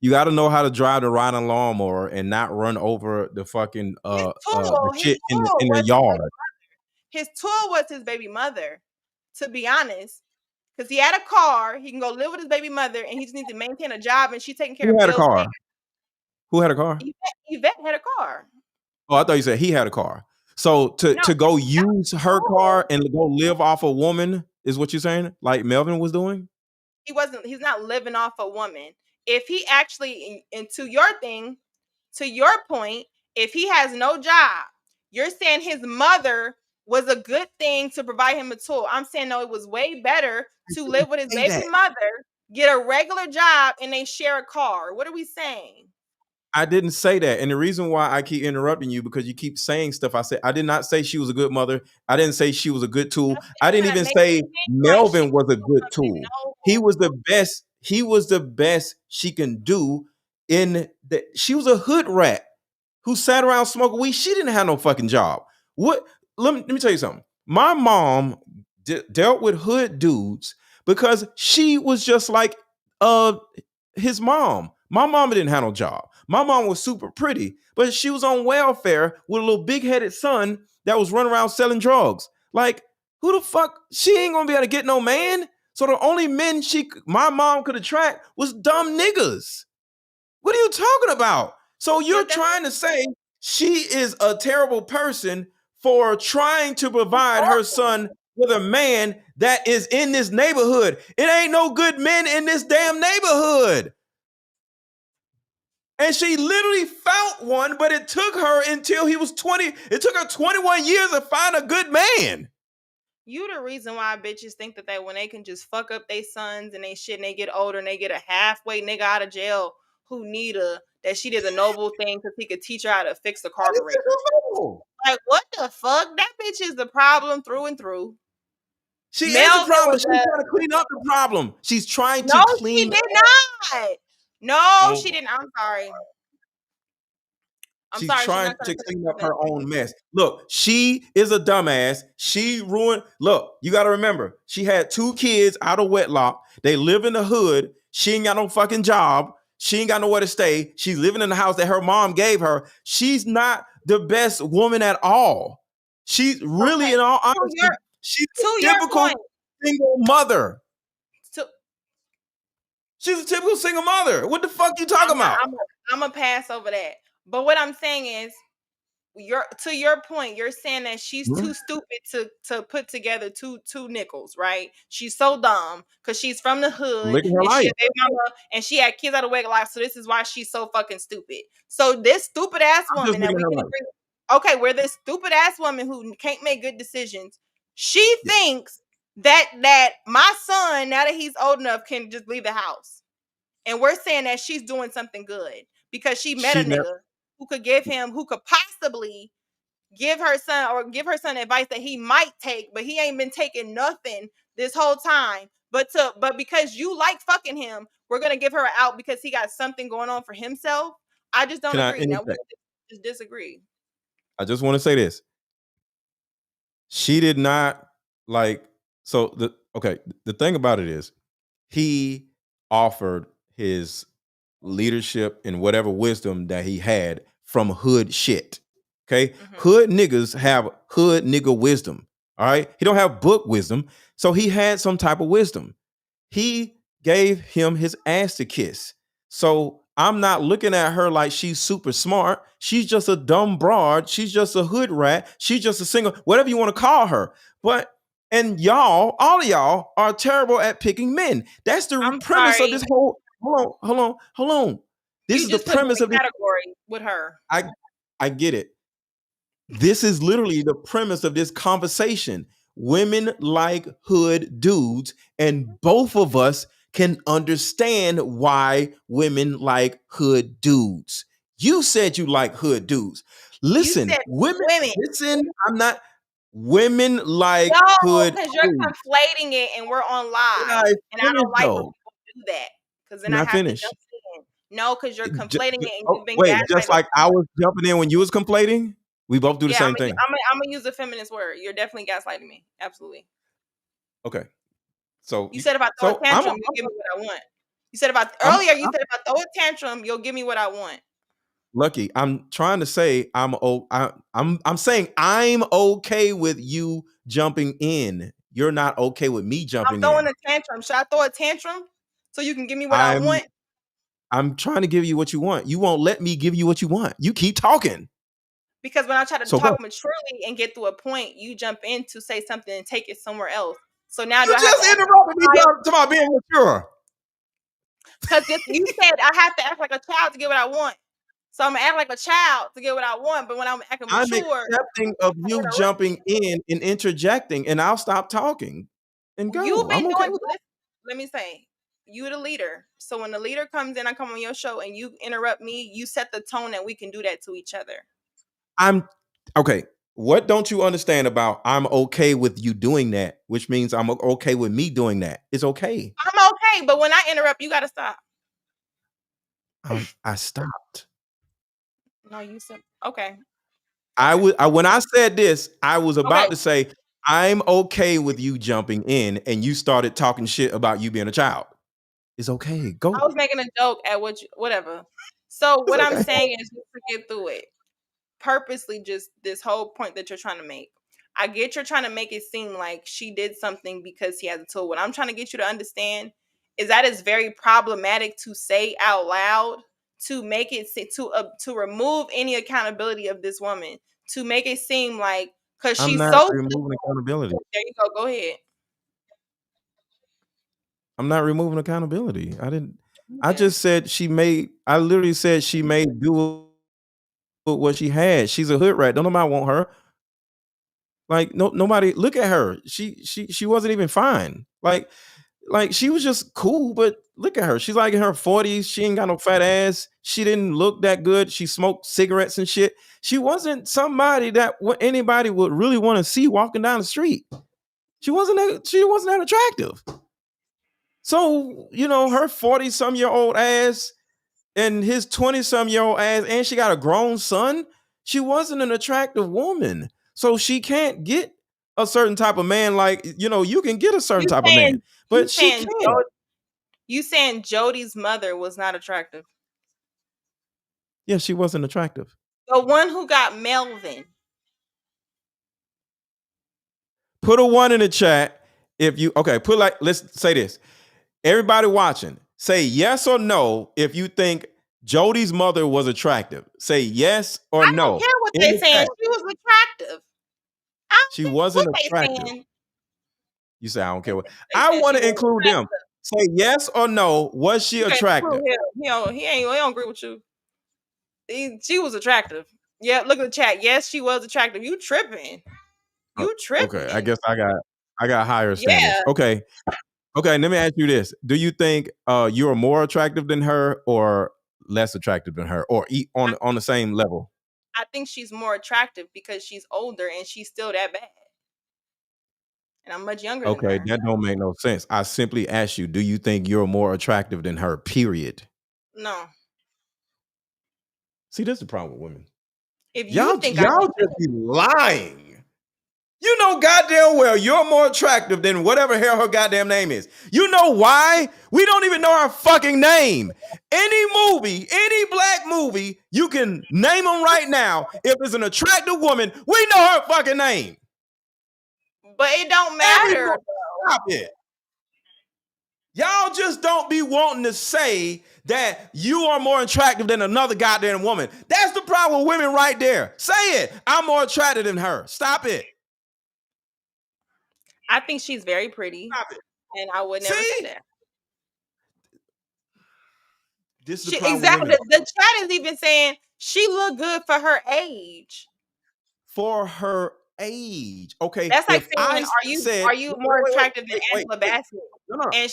You got to know how to drive the riding lawnmower and not run over the fucking the shit in the yard. His tool was his baby mother, to be honest. Because he had a car, he can go live with his baby mother, and he just needs to maintain a job, and she's taking care of bills. Who had a car? Yvette had a car. Oh, I thought you said he had a car. So to go use her car and go live off a woman is what you're saying? Like Melvin was doing? He's not living off a woman. If he actually, and to your point, if he has no job, you're saying his mother was a good thing to provide him a tool. I'm saying, no, it was way better to live with his baby mother, get a regular job, and they share a car. What are we saying? I didn't say that. And the reason why I keep interrupting you, because you keep saying stuff. I did not say she was a good mother. I didn't say she was a good tool. I didn't even say Melvin was a good tool. He was the best. He was the best she can do she was a hood rat who sat around smoking weed. She didn't have no fucking job. Let me tell you something. My mom dealt with hood dudes because she was just like his mom. My mama didn't have no job. My mom was super pretty, but she was on welfare with a little big-headed son that was running around selling drugs. Like, who the fuck? She ain't gonna be able to get no man. So the only men my mom could attract was dumb niggas. What are you talking about? So you're trying to say she is a terrible person for trying to provide her son with a man that is in this neighborhood. It ain't no good men in this damn neighborhood. And she literally found one, but it took her until he was 20. It took her 21 years to find a good man. You the reason why bitches think that when they can just fuck up their sons and they shit and they get older and they get a halfway nigga out of jail who that she did a noble thing because he could teach her how to fix the carburetor. Like, what the fuck? That bitch is the problem through and through. She is the problem. She's trying to clean up the problem. She's trying to clean. No, she did not. No, she didn't. I'm sorry. She's trying to clean up her own mess. Look, she is a dumbass. She ruined. Look, you got to remember, she had 2 kids out of wedlock. They live in the hood. She ain't got no fucking job. She ain't got nowhere to stay. She's living in the house that her mom gave her. She's not the best woman at all. She's really, in all honesty, she's a typical single mother. She's a typical single mother. What the fuck you talking about? I'm gonna pass over that. But what I'm saying is, to your point, you're saying that she's too stupid to put together two nickels, right? She's so dumb because she's from the hood and she had kids out of wedlock. So this is why she's so fucking stupid. So this stupid ass woman that we can agree, we're this stupid ass woman who can't make good decisions. She thinks that my son, now that he's old enough, can just leave the house. And we're saying that she's doing something good because she met a nigga who could possibly give her son advice that he might take, but he ain't been taking nothing this whole time. But because you like fucking him, we're gonna give her an out because he got something going on for himself. I just don't Can I agree. Now we interject? just disagree. I just want to say this. She did not like the thing about it is he offered his leadership and whatever wisdom that he had from hood shit. Okay. Hood niggas have hood nigga wisdom. All right. He don't have book wisdom. So he had some type of wisdom. He gave him his ass to kiss. So I'm not looking at her like she's super smart. She's just a dumb broad. She's just a hood rat. She's just a single, whatever you want to call her. And y'all, all of y'all are terrible at picking men. That's the premise of this whole. Hold on. This is the premise of this category with her. I get it. This is literally the premise of this conversation. Women like hood dudes, and both of us can understand why women like hood dudes. You said you like hood dudes. Listen, women. Listen, I'm not. Women like hood. Because you're conflating it, and we're on live, and I don't like when people do that because then I have to jump in. No, because you're conflating it, and you've been wait. Just like I was jumping in when you was complaining, we both do the same thing. I'm gonna use a feminist word. You're definitely gaslighting me. Absolutely. Okay. So you said if I throw a tantrum, you'll give me what I want. You said about earlier. You said if I throw a tantrum, you'll give me what I want. Lucky, I'm trying to say I'm saying I'm okay with you jumping in. You're not okay with me jumping in. I'm throwing a tantrum. Should I throw a tantrum so you can give me what I want? I'm trying to give you what you want. You won't let me give you what you want. You keep talking. Because when I try to talk maturely and get through a point, you jump in to say something and take it somewhere else. So now you just interrupted me talking about being mature. Because you said I have to act like a child to get what I want. So I'm gonna act like a child to get what I want. But when I'm acting mature, I'm accepting of you jumping in and interjecting, and I'll stop talking and go. You've been doing. Let me say, you the leader. So when the leader comes in, I come on your show and you interrupt me. You set the tone that we can do that to each other. I'm okay. What don't you understand about I'm okay with you doing that, which means I'm okay with me doing that. It's okay. I'm okay, but when I interrupt, you gotta stop. I stopped. No, you said okay. When I said this, I was about to say I'm okay with you jumping in, and you started talking shit about you being a child. It's okay. Go. I was making a joke at whatever. So what I'm saying is just to get through it. Purposely, just this whole point that you're trying to make. I get you're trying to make it seem like she did something because he has a tool. What I'm trying to get you to understand is that it's very problematic to say out loud, to make it to remove any accountability of this woman, to make it seem like because she's so removing accountability. There you go. Go ahead. I'm not removing accountability. I didn't. I just said I literally said she made do what she had. She's a hood rat. Don't nobody want her. Like nobody. Look at her. She wasn't even fine. Like she was just cool. But look at her. She's like in her 40s. She ain't got no fat ass. She didn't look that good. She smoked cigarettes and shit. She wasn't somebody that anybody would really want to see walking down the street. She wasn't that attractive. So, her 40-some-year-old ass and his 20-some-year-old ass, and she got a grown son. She wasn't an attractive woman. So she can't get a certain type of man. Like, you can get a certain type of man, but she can't. You saying Jody's mother was not attractive? Yeah, she wasn't attractive. The one who got Melvin. Put a 1 in the chat if you let's say this. Everybody watching, say yes or no if you think Jody's mother was attractive. Say yes or no. I don't care what they're saying. She was attractive. She wasn't attractive. You say I don't care what. I want to include them. Say yes or no. Was she attractive? He don't agree with you. She was attractive. Yeah, look at the chat. Yes, she was attractive. You tripping? Okay, I guess I got higher standards. Yeah. Okay, let me ask you this. Do you think you're more attractive than her or less attractive than her or on the same level? I think she's more attractive because she's older and she's still that bad. And I'm much younger than Okay, her. that don't make no sense. I simply asked you, do you think you're more attractive than her? Period. No. See, this is the problem with women. If you Y'all think I just be lying. You know goddamn well you're more attractive than whatever hell her goddamn name is. You know why? We don't even know her fucking name. Any movie, any black movie, you can name them right now. If it's an attractive woman, we know her fucking name. But it don't matter. Stop it. Y'all just don't be wanting to say that you are more attractive than another goddamn woman. That's the problem with women right there. Say it. I'm more attractive than her. Stop it. I think she's very pretty. Stop it. And I would never say that. This is the problem with Exactly. women. The chat is even saying she look good for her age. For her age. Okay. That's like if saying, are you more attractive than Angela Bassett? No, And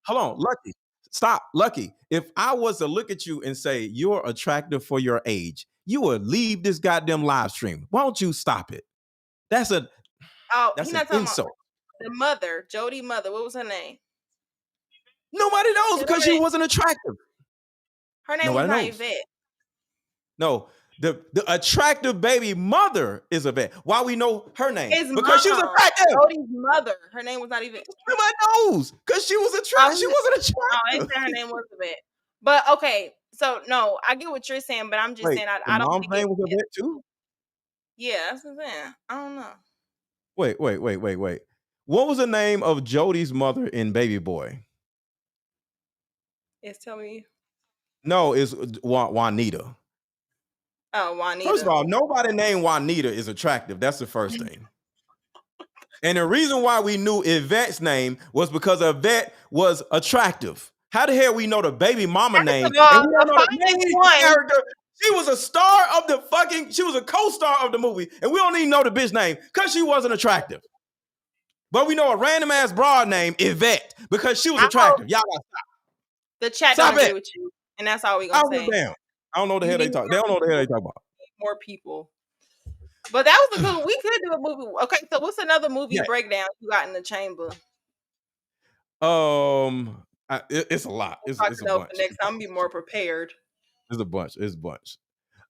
hold on. Lucky. Stop. Lucky. If I was to look at you and say you're attractive for your age, you would leave this goddamn live stream. Why don't you stop it? That's an he's not talking insult. about the mother, Jodie mother. What was her name? Nobody knows because she wasn't attractive. Her name was not Yvette. No, the attractive baby mother is Yvette. Why we know her name? Because she was attractive. Jodie's mother. Her name was not even. Everybody knows because she was attractive. She wasn't attractive. I said her name was Yvette. But okay, so no, I get what you're saying, but I'm just saying I don't mom's think name was Yvette too. Yeah, that's what I'm saying. I don't know. Wait. What was the name of Jodie's mother in Baby Boy? Tell me. No, it's Juanita. Oh, Juanita. First of all, nobody named Juanita is attractive. That's the first thing. And the reason why we knew Yvette's name was because Yvette was attractive. How the hell we know the baby mama name? And we don't know the main character. She was a star of the she was a co-star of the movie, and we don't even know the bitch name because she wasn't attractive. But we know a random ass broad name, Yvette, because she was attractive. Y'all gotta stop. The chat don't agree with you, and that's all we gonna say. Damn. I don't know what the hell they talk. They don't know what the hell they talk about. More people. But that was a good. We could do a movie. Okay, so what's another movie breakdown you got in the chamber? It's a lot. It's a bunch. Next, I'm gonna be more prepared. It's a bunch.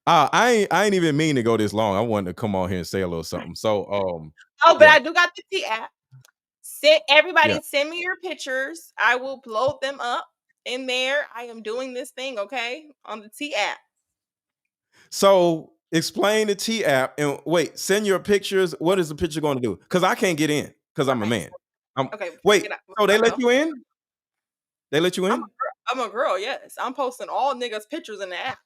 I ain't even mean to go this long. I wanted to come on here and say a little something. So but I do got the T app. Send me your pictures. I will upload them up in there. I am doing this thing, okay, on the T app. So explain the T app and wait, send your pictures. What is the picture going to do? Because I can't get in because I'm a man. Wait, so they let you in? They let you in? I'm a girl, yes. I'm posting all niggas' pictures in the app.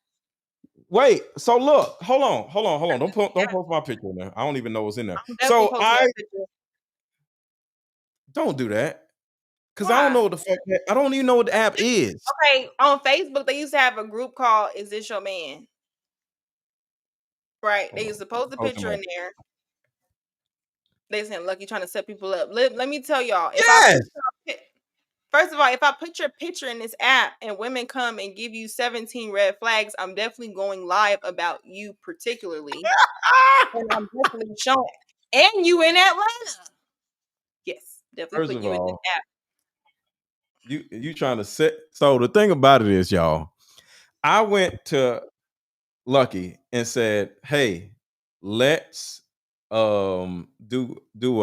Wait, so look, hold on. Don't post my picture in there. I don't even know what's in there. So don't do that. Because I don't know what the fuck I don't even know what the app is. Okay, on Facebook, they used to have a group called Is This Your Man? Right. They used to post the picture in there. They saying, Lucky trying to set people up. Let me tell y'all. First of all, if I put your picture in this app and women come and give you 17 red flags, I'm definitely going live about you particularly. And I'm definitely showing. And you in Atlanta. Yes, definitely put you in this app. You trying to set. So the thing about it is, y'all, I went to Lucky and said, hey, let's do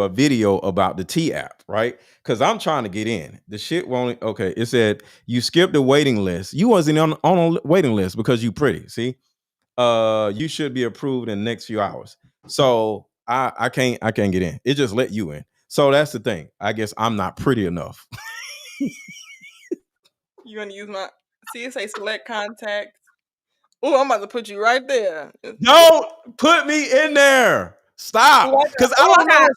a video about the T app, right? Because I'm trying to get in. The shit won't. Okay, it said you skipped the waiting list. You wasn't on a waiting list because you pretty. See, you should be approved in the next few hours. So I can't get in. It just let you in. So that's the thing. I guess I'm not pretty enough. You gonna use my CSA select contacts? Oh, I'm about to put you right there. Don't put me in there. Stop. Because I don't know.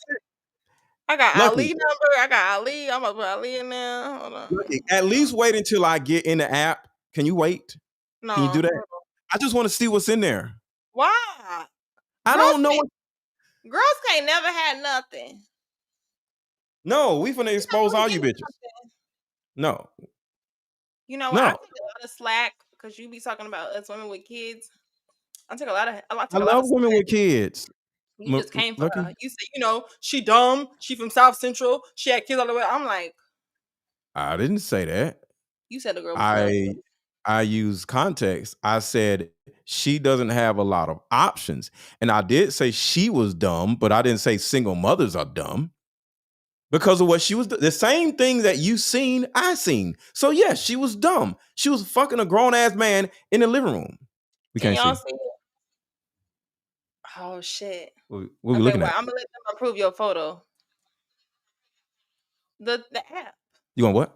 I got Ali number. I got Ali. I'm gonna put Ali in there. Hold on. Lucky, at least wait until I get in the app. Can you wait? No. Can you do that? I just want to see what's in there. Why? I don't know. Girls can't never have nothing. No, we finna expose all you bitches. No. You know what? I take a lot of slack because you be talking about us women with kids. I took a lot of women swag. with kids. You just came for her. Lucky. You said, she dumb. She from South Central. She had kids all the way. I'm like, I didn't say that. you said the girl was dumb. I use context. I said she doesn't have a lot of options. And I did say she was dumb, but I didn't say single mothers are dumb. Because of what she was, the same thing that you seen, I seen. So yes, she was dumb. She was fucking a grown ass man in the living room. We Can can't y'all see. see it? Oh shit. What we looking at? I'm gonna let them approve your photo. The app. You want what?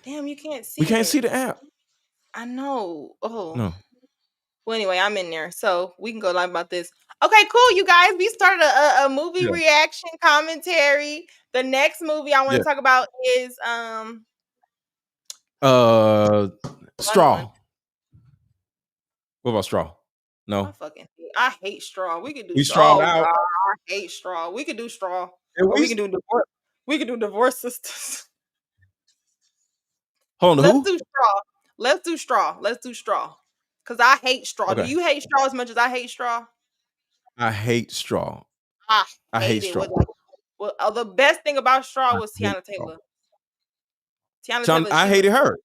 Damn, you can't see. We can't see the app. I know. Oh. No. Well, anyway, I'm in there, so we can go live about this. Okay, cool, you guys. We started a movie reaction commentary. The next movie I want to talk about is Straw. What about Straw? No. I hate Straw. We could do Straw. Out. God, I hate Straw. We could do Straw. Or we can do divorce. We could do Divorce Sisters. Hold on, Let's do Straw. Let's do Straw. Because I hate Straw. Okay. Do you hate Straw as much as I hate Straw? I hate Straw. I hate Straw. Well, the best thing about Straw was Tiana Taylor. I hated her.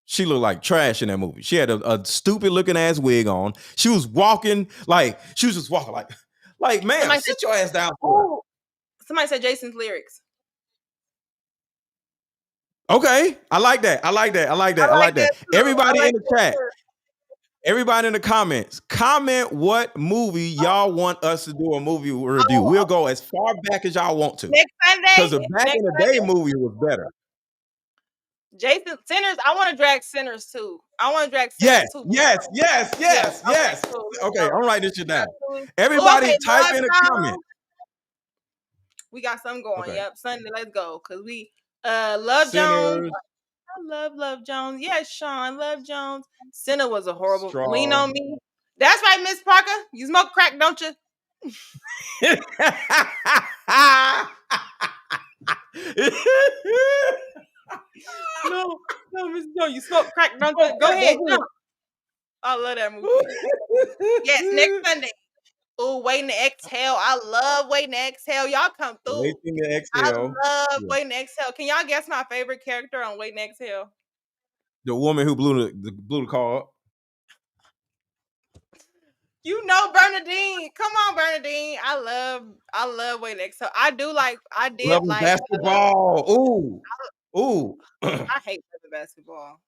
She looked like trash in that movie. She had a stupid looking ass wig on. She was walking like she was just walking like man, sit your ass down. Somebody said Jason's lyrics. Okay, I like that. I like that. Everybody in the chat. Everybody in the comments, comment what movie y'all want us to do a movie review. We'll go as far back as y'all want to. Next Sunday. Because the back in the day movie was better. Jason Sinners, I want to drag Sinners too. I want to drag Sinners too. Yes. Okay, I'm writing this shit down. Everybody type in the comments. We got something going. Okay. Yep, Sunday, let's go. Because we Love Jones. I love Jones. Yes, Sean, Love Jones. Sinner was a horrible. Strong. Lean on Me. That's right, Miss Parker. You smoke crack, don't you? No, Miss Jones, you smoke crack, don't you? Go ahead. No. I love that movie. Yes, next Sunday. Oh, Waiting to Exhale. I love Waiting to Exhale. Y'all come through. Waiting to Exhale. I love Waiting to Exhale. Can y'all guess my favorite character on Waiting to Exhale? The woman who blew the car up. You know Bernadine. Come on, Bernadine. I love Waiting to Exhale. I did like basketball. Ooh. I hate basketball.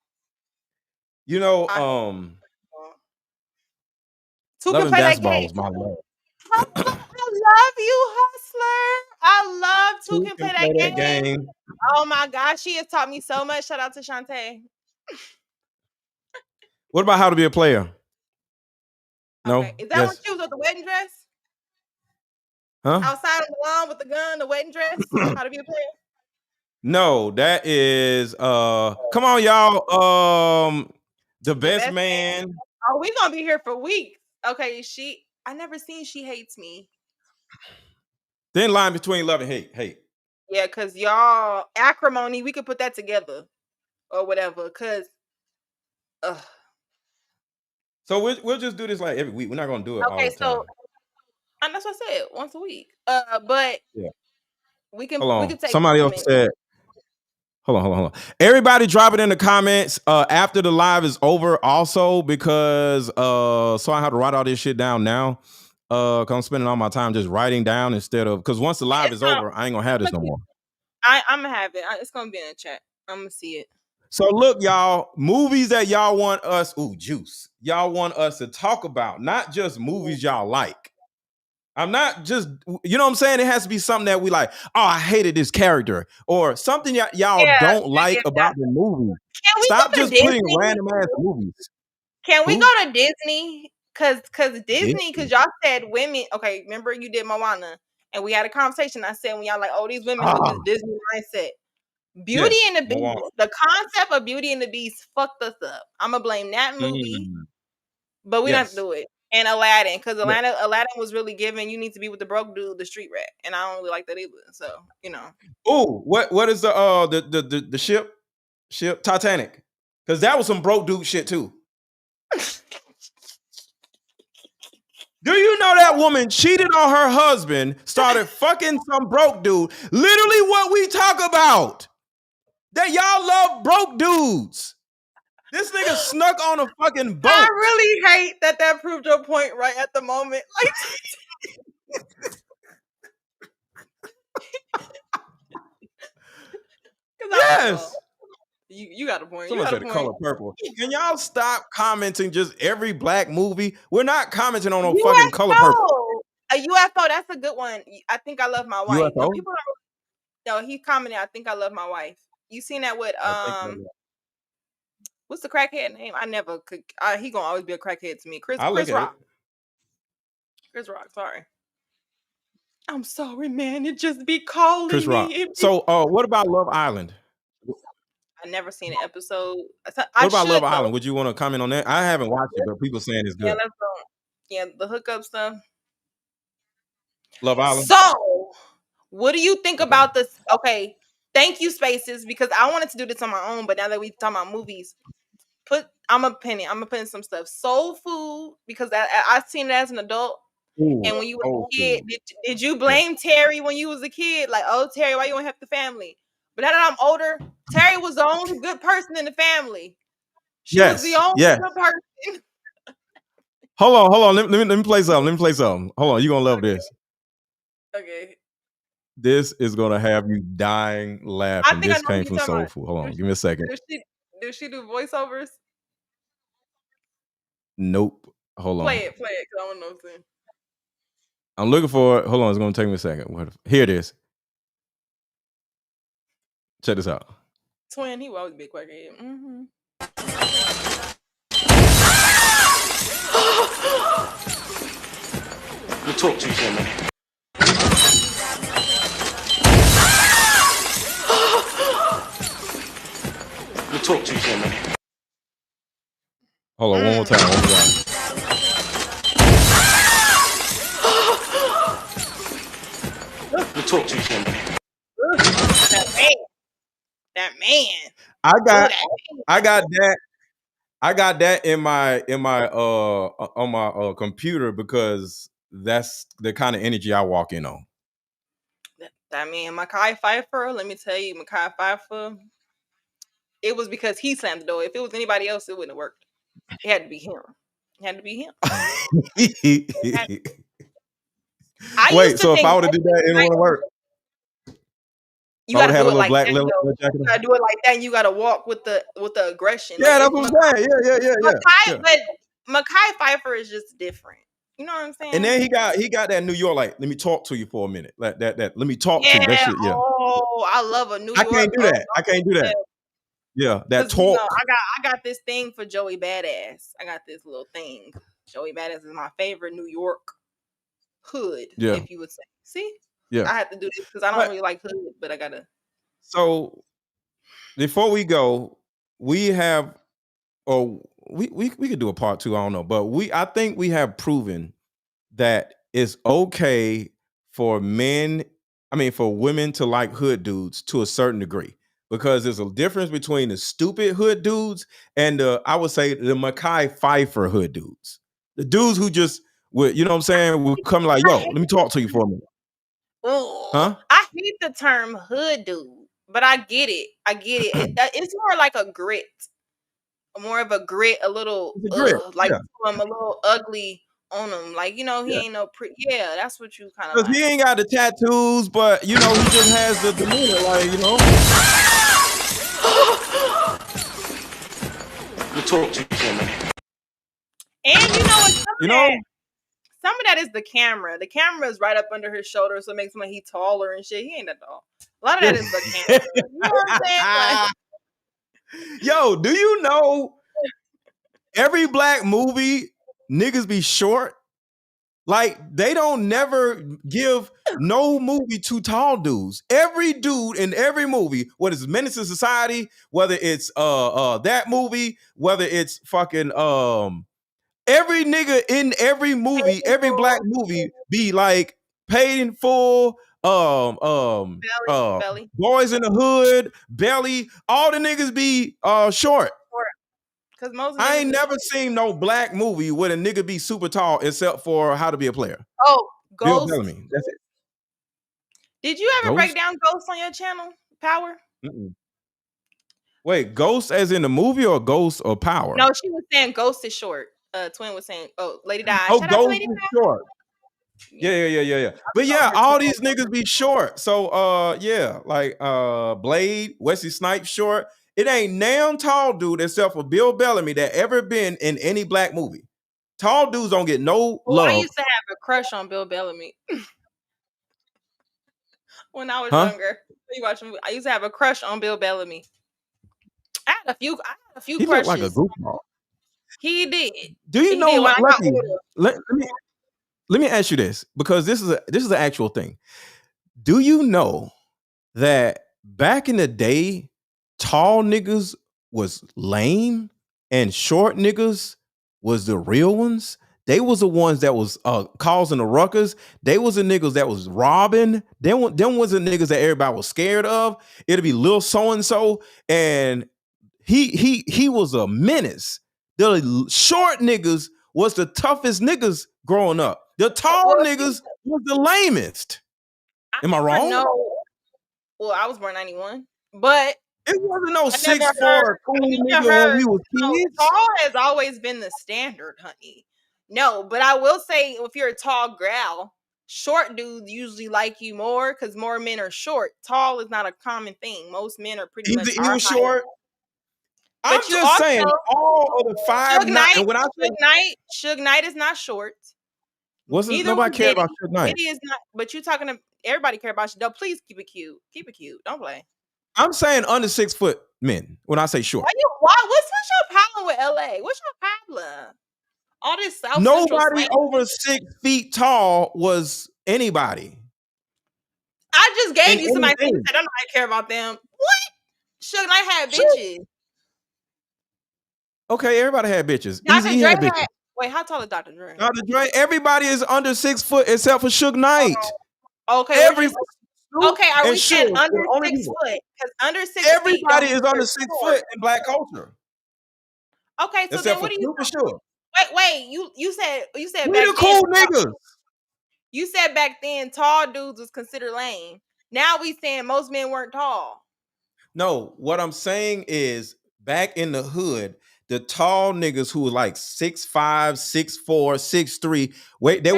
You know, Two can play that game. Was my love. I love you, Hustler. I love Two can play that game. Oh my gosh, she has taught me so much. Shout out to Shantae. What about How to Be a Player? No. Okay. Is that when she was with the wedding dress? Huh? Outside on the lawn with the gun, the wedding dress? How to Be a Player? No, that is come on, y'all. The Best Man. Oh, we're gonna be here for weeks. Okay, I never seen She Hates Me. Thin line between love and hate. Yeah, because y'all acrimony, we could put that together or whatever. Because so we'll just do this like every week. We're not gonna do it all the time. And that's what I said, once a week. But we can take somebody else said. Hold on. Everybody drop it in the comments after the live is over also, because so I have to write all this shit down now. Cause I'm spending all my time just writing down instead of, because once the live is over, I ain't gonna have this no more. I'm gonna have it. It's gonna be in the chat. I'm gonna see it. So look, y'all, movies that y'all want us, juice. Y'all want us to talk about, not just movies y'all like. I'm not just, you know what I'm saying? It has to be something that we like. Oh, I hated this character, or something y'all don't like about the movie. Stop just putting random ass movies. Can we go to Disney? Cause Disney, because y'all said women. Okay, remember you did Moana, and we had a conversation. I said when y'all like, oh, these women with this Disney mindset. Beauty and the Beast. Moana. The concept of Beauty and the Beast fucked us up. I'm gonna blame that movie, but we don't have to do it. And Aladdin, because Aladdin was really given, you need to be with the broke dude, the street rat, and I don't really like that either. So Oh, what is the ship Titanic? Because that was some broke dude shit too. Do you know that woman cheated on her husband, started fucking some broke dude? Literally what we talk about. That y'all love broke dudes. This nigga snuck on a fucking boat. I really hate that proved your point right at the moment. Like, yes. You got a point. Someone said the color purple. Can y'all stop commenting just every black movie? We're not commenting on no fucking color purple. A UFO, that's a good one. I think I love my wife. UFO? People don't. No, he commented. I think I love my wife. You seen that with what's the crackhead name? I never could. He gonna always be a crackhead to me. Chris Rock. Chris Rock. Sorry. I'm sorry, man. It just be calling Chris Rock. me. So, what about Love Island? I never seen an episode. What about Love Island? Would you want to comment on that? I haven't watched it, but people saying it's good. Yeah, let's go. Yeah, the hookup stuff. Love Island. So, what do you think about this? Okay, thank you, Spaces, because I wanted to do this on my own, but now that we talking about movies, I'm gonna put in some stuff. Soul Food, because I seen it as an adult. Ooh, and when you were a kid, did you blame Terry when you was a kid? Like, oh, Terry, why you don't have the family? But now that I'm older, Terry was the only good person in the family. She was the only good person. Hold on. Let me play something. Hold on, you're gonna love this. Okay. This is gonna have you dying laughing. This came from Soul Food. Hold on, give me a second. Does she do voiceovers? Nope. Hold on. Play it, because I want to know something. I'm looking for it. Hold on, it's gonna take me a second. Here it is. Check this out. Twin, he will always be a crackhead. Mm-hmm. Let me talk to you for a minute. Let me talk to you for a minute. Hold on, one more time. Let me talk to you for a minute. That man. I got that in my on my computer because that's the kind of energy I walk in on. That man, Mekhi Phifer, let me tell you, Mekhi Phifer, it was because he slammed the door. If it was anybody else, it wouldn't have worked. It had to be him. Wait, so if I would have did that, it wouldn't work? You gotta do it like that. You gotta do it like that. And you gotta walk with the aggression. Yeah, that's what I'm saying. Yeah. But Mekhi Phifer is just different. You know what I'm saying? And then he got that New York, like, let me talk to you for a minute. Like that let me talk to you. That shit, yeah. Oh, I love a New York. I can't do that. Yeah, that talk. You know, I got this thing for Joey Badass. I got this little thing. Joey Badass is my favorite New York hood, if you would say. See? Yeah. I have to do this because I don't really like hood, but I gotta. So before we go, we have we could do a part 2, I don't know, but I think we have proven that it's okay for women to like hood dudes to a certain degree, because there's a difference between the stupid hood dudes and I would say the Mekhi Phifer hood dudes. The dudes who just would, you know what I'm saying, will come like, yo, let me talk to you for a minute. Huh? I hate the term hood dude, but I get it. It's more like a grit. More of a grit, a little like a little ugly on him. Like, you know, he ain't no that's what you kind of like. He ain't got the tattoos, but you know, he just has the demeanor, like, you know. You talk to you for a minute. And you know what? Some of that is the camera. The camera is right up under his shoulder, so it makes him like he taller and shit. He ain't that tall. A lot of that is the camera. You know what I'm saying? Like, yo, do you know every black movie niggas be short? Like, they don't never give no movie to tall dudes. Every dude in every movie, whether it's Menace to Society, whether it's that movie, whether it's fucking every nigga in every movie, every black movie be like paid in full, Belly. Boys in the Hood, Belly, all the niggas be short. Because most I niggas ain't is never seen no black movie where a nigga be super tall except for How to Be a Player. Bill Ghost. Bellamy. That's it. Did you ever break Ghost? down Ghost on your channel? Power? Mm-mm. Wait, Ghost as in the movie or Ghost or Power? No, she was saying Ghost is short. Twin was saying, "Oh, Lady Di." Oh, Shout out to Ghost Lady is Di. short. Yeah, Yeah. But calling yeah, her all Twin. these niggas be short. So yeah, like Blade, Wesley Snipes short. It ain't damn tall dude except for Bill Bellamy that ever been in any black movie. Tall dudes don't get no Well, I love. used to have a crush on Bill Bellamy when I was Huh? younger. I used to have a crush on Bill Bellamy. I had a few He looked like a crushes. goofball. He did. Do you He did know, when I got Lucky? older. Let me ask you this, because this is an actual thing. Do you know that back in the day, tall niggas was lame and short niggas was the real ones? They was the ones that was causing the ruckus. They was the niggas that was robbing. Them was the niggas that everybody was scared of. It'd be Lil so and so, and he was a menace. The short niggas was the toughest niggas growing up. The tall Well, niggas was the lamest. Am I never wrong? know. Well, I was born 91, but It wasn't no I never 6'4" cool I nigga never when heard. we was No, kids. tall has always been the standard, honey. No, but I will say if you're a tall gal, short dudes usually like you more because more men are short. Tall is not a common thing. Most men are pretty much He our was height. short. I'm But you just saying, also all of the 5'9", and when I say Suge Knight is not short. wasn't Neither was nobody cared Diddy. about Suge Knight. Diddy is not. But you talking to everybody care about you. No, please keep it cute. Keep it cute. Don't play. I'm saying under 6 foot men when I say short. What's your problem with LA? What's your problem? All this South Central Nobody slang. over 6 feet tall was anybody. I just gave In you somebody saying you anything. said nobody care about them. What? Suge Knight had Sure. bitches. Okay, everybody had bitches. Dr. Easy Dre had bitches. had. Wait, how tall is Dr. Dre? Dr. Dre, everybody is under 6 foot except for Suge Knight. Okay, Every okay, are and we saying Suge, under the only 6 people. foot? Because under 6 feet don't Everybody mean is under you're 6 short. foot in black culture. Okay, so Except then for what do you? Snoop and Suge. Wait. You said We back the then. cool niggas. You said back then tall dudes was considered lame. Now we saying most men weren't tall. No, what I'm saying is back in the hood, the tall niggas who were like 6'5", 6'4", 6'3", wait, they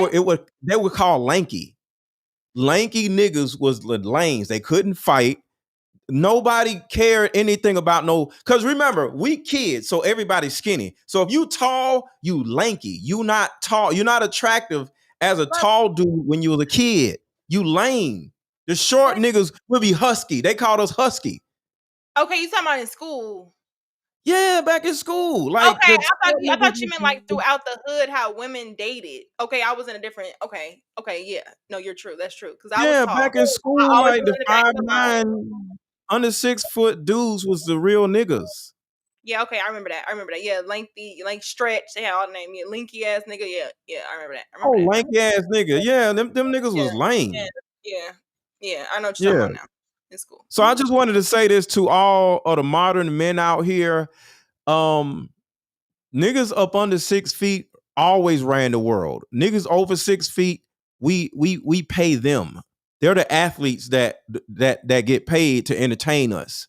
were called lanky. Lanky niggas was the lanes. They couldn't fight. Nobody cared anything about because remember, we kids, so everybody's skinny. So if you tall, you lanky. You not tall, you're not attractive as a tall dude when you was a kid. You lame. The short niggas will be husky. They called us husky. Okay, you talking about in school? Yeah, back in school. Like Okay, I thought you meant like throughout the hood how women dated. Okay, I was in a different. Okay, yeah. No, you're true. That's true. Because I was yeah, tall. back in I school, always like was the in the back of the line. 5'9", under 6 foot dudes was the real niggas. Yeah, okay, I remember that. Yeah, lengthy, like stretch. They had all the name. Yeah, linky ass nigga. Yeah, I remember that. Lanky ass nigga. Yeah, them niggas was lame. Yeah. I know what you're Yeah. talking about now. It's cool. So I just wanted to say this to all of the modern men out here. Niggas up under 6 feet always ran the world. Niggas over 6 feet, we pay them. They're the athletes that get paid to entertain us.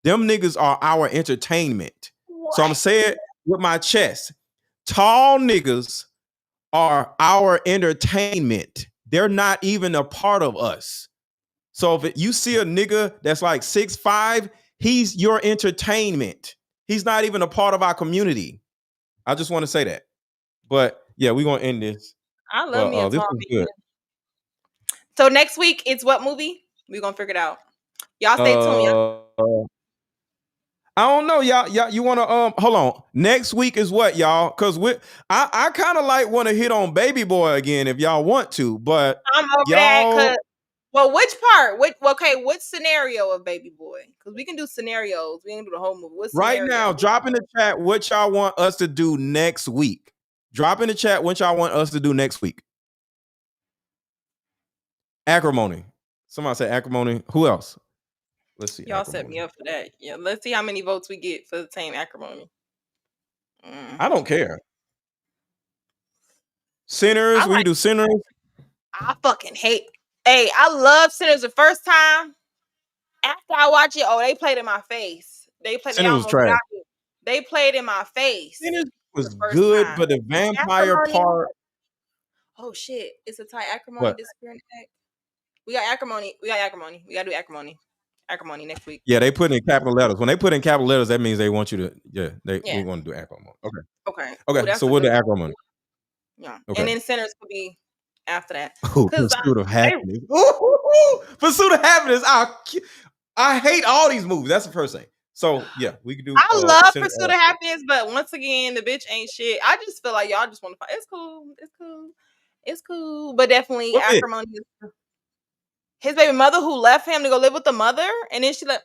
Them niggas are our entertainment. What? So I'm saying it with my chest. Tall niggas are our entertainment. They're not even a part of us. So if you see a nigga that's like 6'5", he's your entertainment. He's not even a part of our community. I just want to say that. But yeah, we're gonna end this. I love me a This tall was man. good. So next week it's what movie? We're gonna figure it out. Y'all stay tuned. I don't know, y'all. You want to hold on? Next week is what, y'all? Because I kind of like want to hit on Baby Boy again if y'all want to, but I'm over that. Well, which part? What scenario of Baby Boy? Because we can do scenarios. We can do the whole movie. What right scenario? now, drop in the chat what y'all want us to do next week. Drop in the chat what y'all want us to do next week. Acrimony. Somebody say acrimony. Who else? Let's see. Y'all set me up for that. Yeah, let's see how many votes we get for the same acrimony. I don't care. Sinners, we can do Sinners. I fucking hate. Hey, I love Sinners the first time. After I watch it, they played in my face. They Sinners was almost trash. got me. They played in my face. Sinners was the first good, time. but the vampire Acrimony. part. Oh shit! It's a tie. Acrimony What? disappearing act. We got acrimony. We gotta do acrimony. Acrimony next week. Yeah, they put in capital letters. When they put in capital letters, that means they want you to. We want to do acrimony. Okay. Okay. Ooh, So we'll do acrimony. Yeah. Okay. And then Sinners could be after that. Pursuit of Happiness. Pursuit of Happiness. I hate all these movies. That's the first thing. So yeah, we can do. I love Pursuit of Happiness, but once again, the bitch ain't shit. I just feel like y'all just want to fight. It's cool. It's cool. It's cool. But definitely acrimony. His baby mother who left him to go live with the mother, and then she left.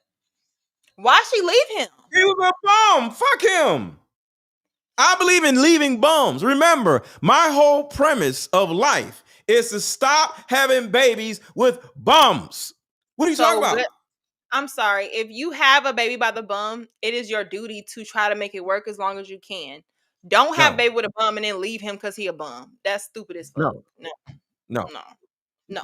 Why she leave him? He was a bum. Fuck him. I believe in leaving bums. Remember, my whole premise of life is to stop having babies with bums. What are you talking about? I'm sorry. If you have a baby by the bum, it is your duty to try to make it work as long as you can. Don't have baby with a bum and then leave him because he a bum. That's stupid as fuck. No.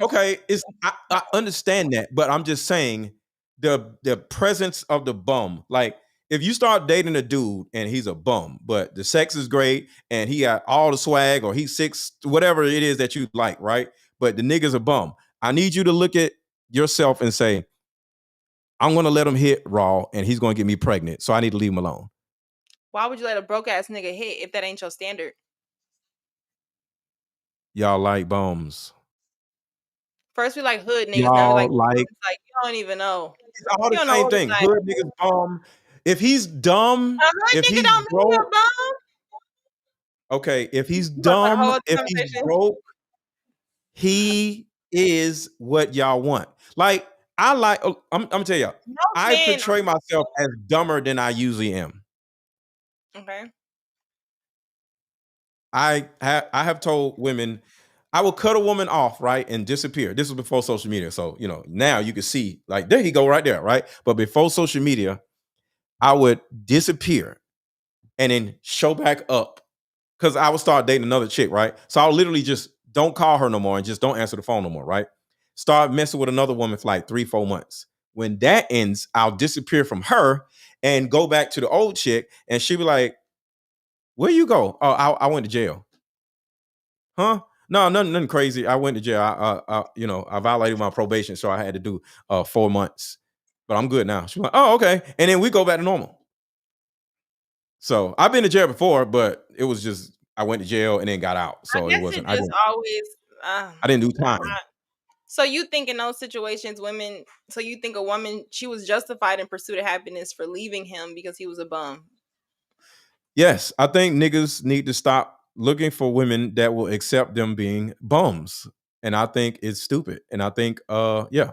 Okay, I understand that, but I'm just saying the presence of the bum. Like if you start dating a dude and he's a bum, but the sex is great and he got all the swag or he's 6, whatever it is that you like, right? But the nigga's a bum. I need you to look at yourself and say, I'm going to let him hit raw and he's going to get me pregnant. So I need to leave him alone. Why would you let a broke ass nigga hit if that ain't your standard? Y'all like bums. First we like hood niggas. Now we like you don't even know. It's all the same thing. Like, hood niggas bum. If he's dumb, if he's broke, okay, if he's dumb, if he's broke, he is what y'all want. Like I'm gonna tell y'all, I portray myself as dumber than I usually am. Okay. I have told women I will cut a woman off, right, and disappear. This was before social media, so now you can see, like, there he go right there, right? But before social media, I would disappear and then show back up because I would start dating another chick, right? So I'll literally just don't call her no more and just don't answer the phone no more, right? Start messing with another woman for like 3-4 months. When that ends, I'll disappear from her and go back to the old chick, and she'll be like, "Where you go?" "Oh, I went to jail." "Huh?" "No, nothing crazy. I went to jail. I violated my probation, so I had to do 4 months. But I'm good now." She's like, "Oh, okay." And then we go back to normal. So I've been to jail before, but it was just I went to jail and then got out. So it wasn't. I didn't do time. So you think in those situations, women? So you think a woman, she was justified in pursuit of happiness for leaving him because he was a bum? Yes, I think niggas need to stop looking for women that will accept them being bums, and I think it's stupid. And I think, yeah,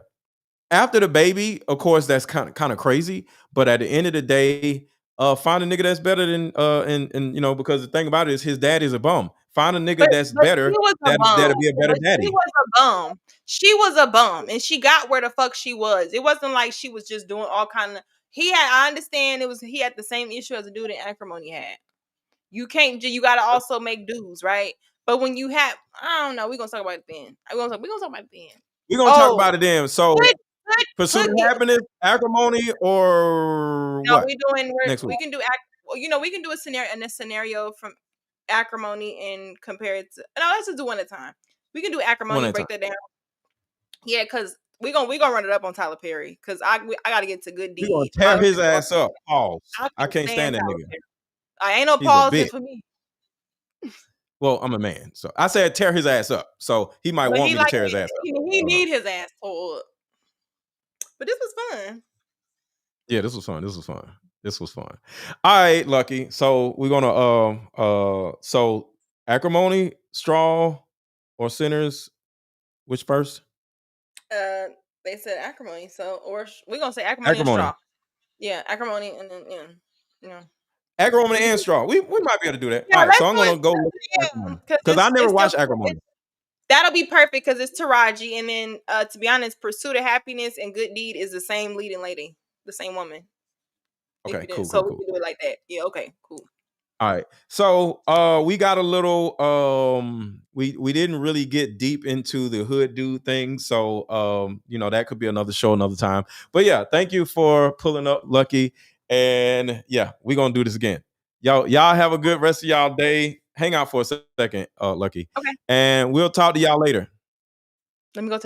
after the baby, of course, that's kind of crazy. But at the end of the day, find a nigga that's better than and because the thing about it is his dad is a bum. Find a nigga that's better that'll be a better daddy. She was a bum. She was a bum, and she got where the fuck she was. It wasn't like she was just doing all kind of. I understand he had the same issue as a dude in Acrimony had. You can't. You got to also make dues, right? But when you have, I don't know. We're gonna talk about it then. We're gonna talk about it then. We're gonna talk about it then. So. Pursuit of Happiness, Acrimony, or what? We can do we can do a scenario from Acrimony and compare it to. No, let's just do one at a time. We can do Acrimony and break that down. Yeah, because we gonna run it up on Tyler Perry because I gotta get to good deeds. We gonna tear his ass up. Pause. I can't stand that nigga. I ain't no pause for me. Well, I'm a man, so I said tear his ass up. So he might want me to tear his ass up. He need his ass tore up. But this was fun. Yeah, this was fun. All right, Lucky. So we're gonna so Acrimony, Straw, or Sinners. Which first? They said Acrimony. So we're gonna say Acrimony and Straw. Yeah, Acrimony and then Acrimony and Straw. We might be able to do that. All right, so I'm gonna go because I never watched Acrimony. That'll be perfect because it's Taraji, and then to be honest, Pursuit of Happiness and Good Deed is the same leading lady, the same woman. Okay, cool. So we can do it like that. Yeah, okay, cool. All right. So we got a little we didn't really get deep into the hood dude thing. So that could be another show another time. But yeah, thank you for pulling up, Lucky. And yeah, we're gonna do this again. Y'all have a good rest of y'all day. Hang out for a second, Lucky. Okay. And we'll talk to y'all later. Let me go to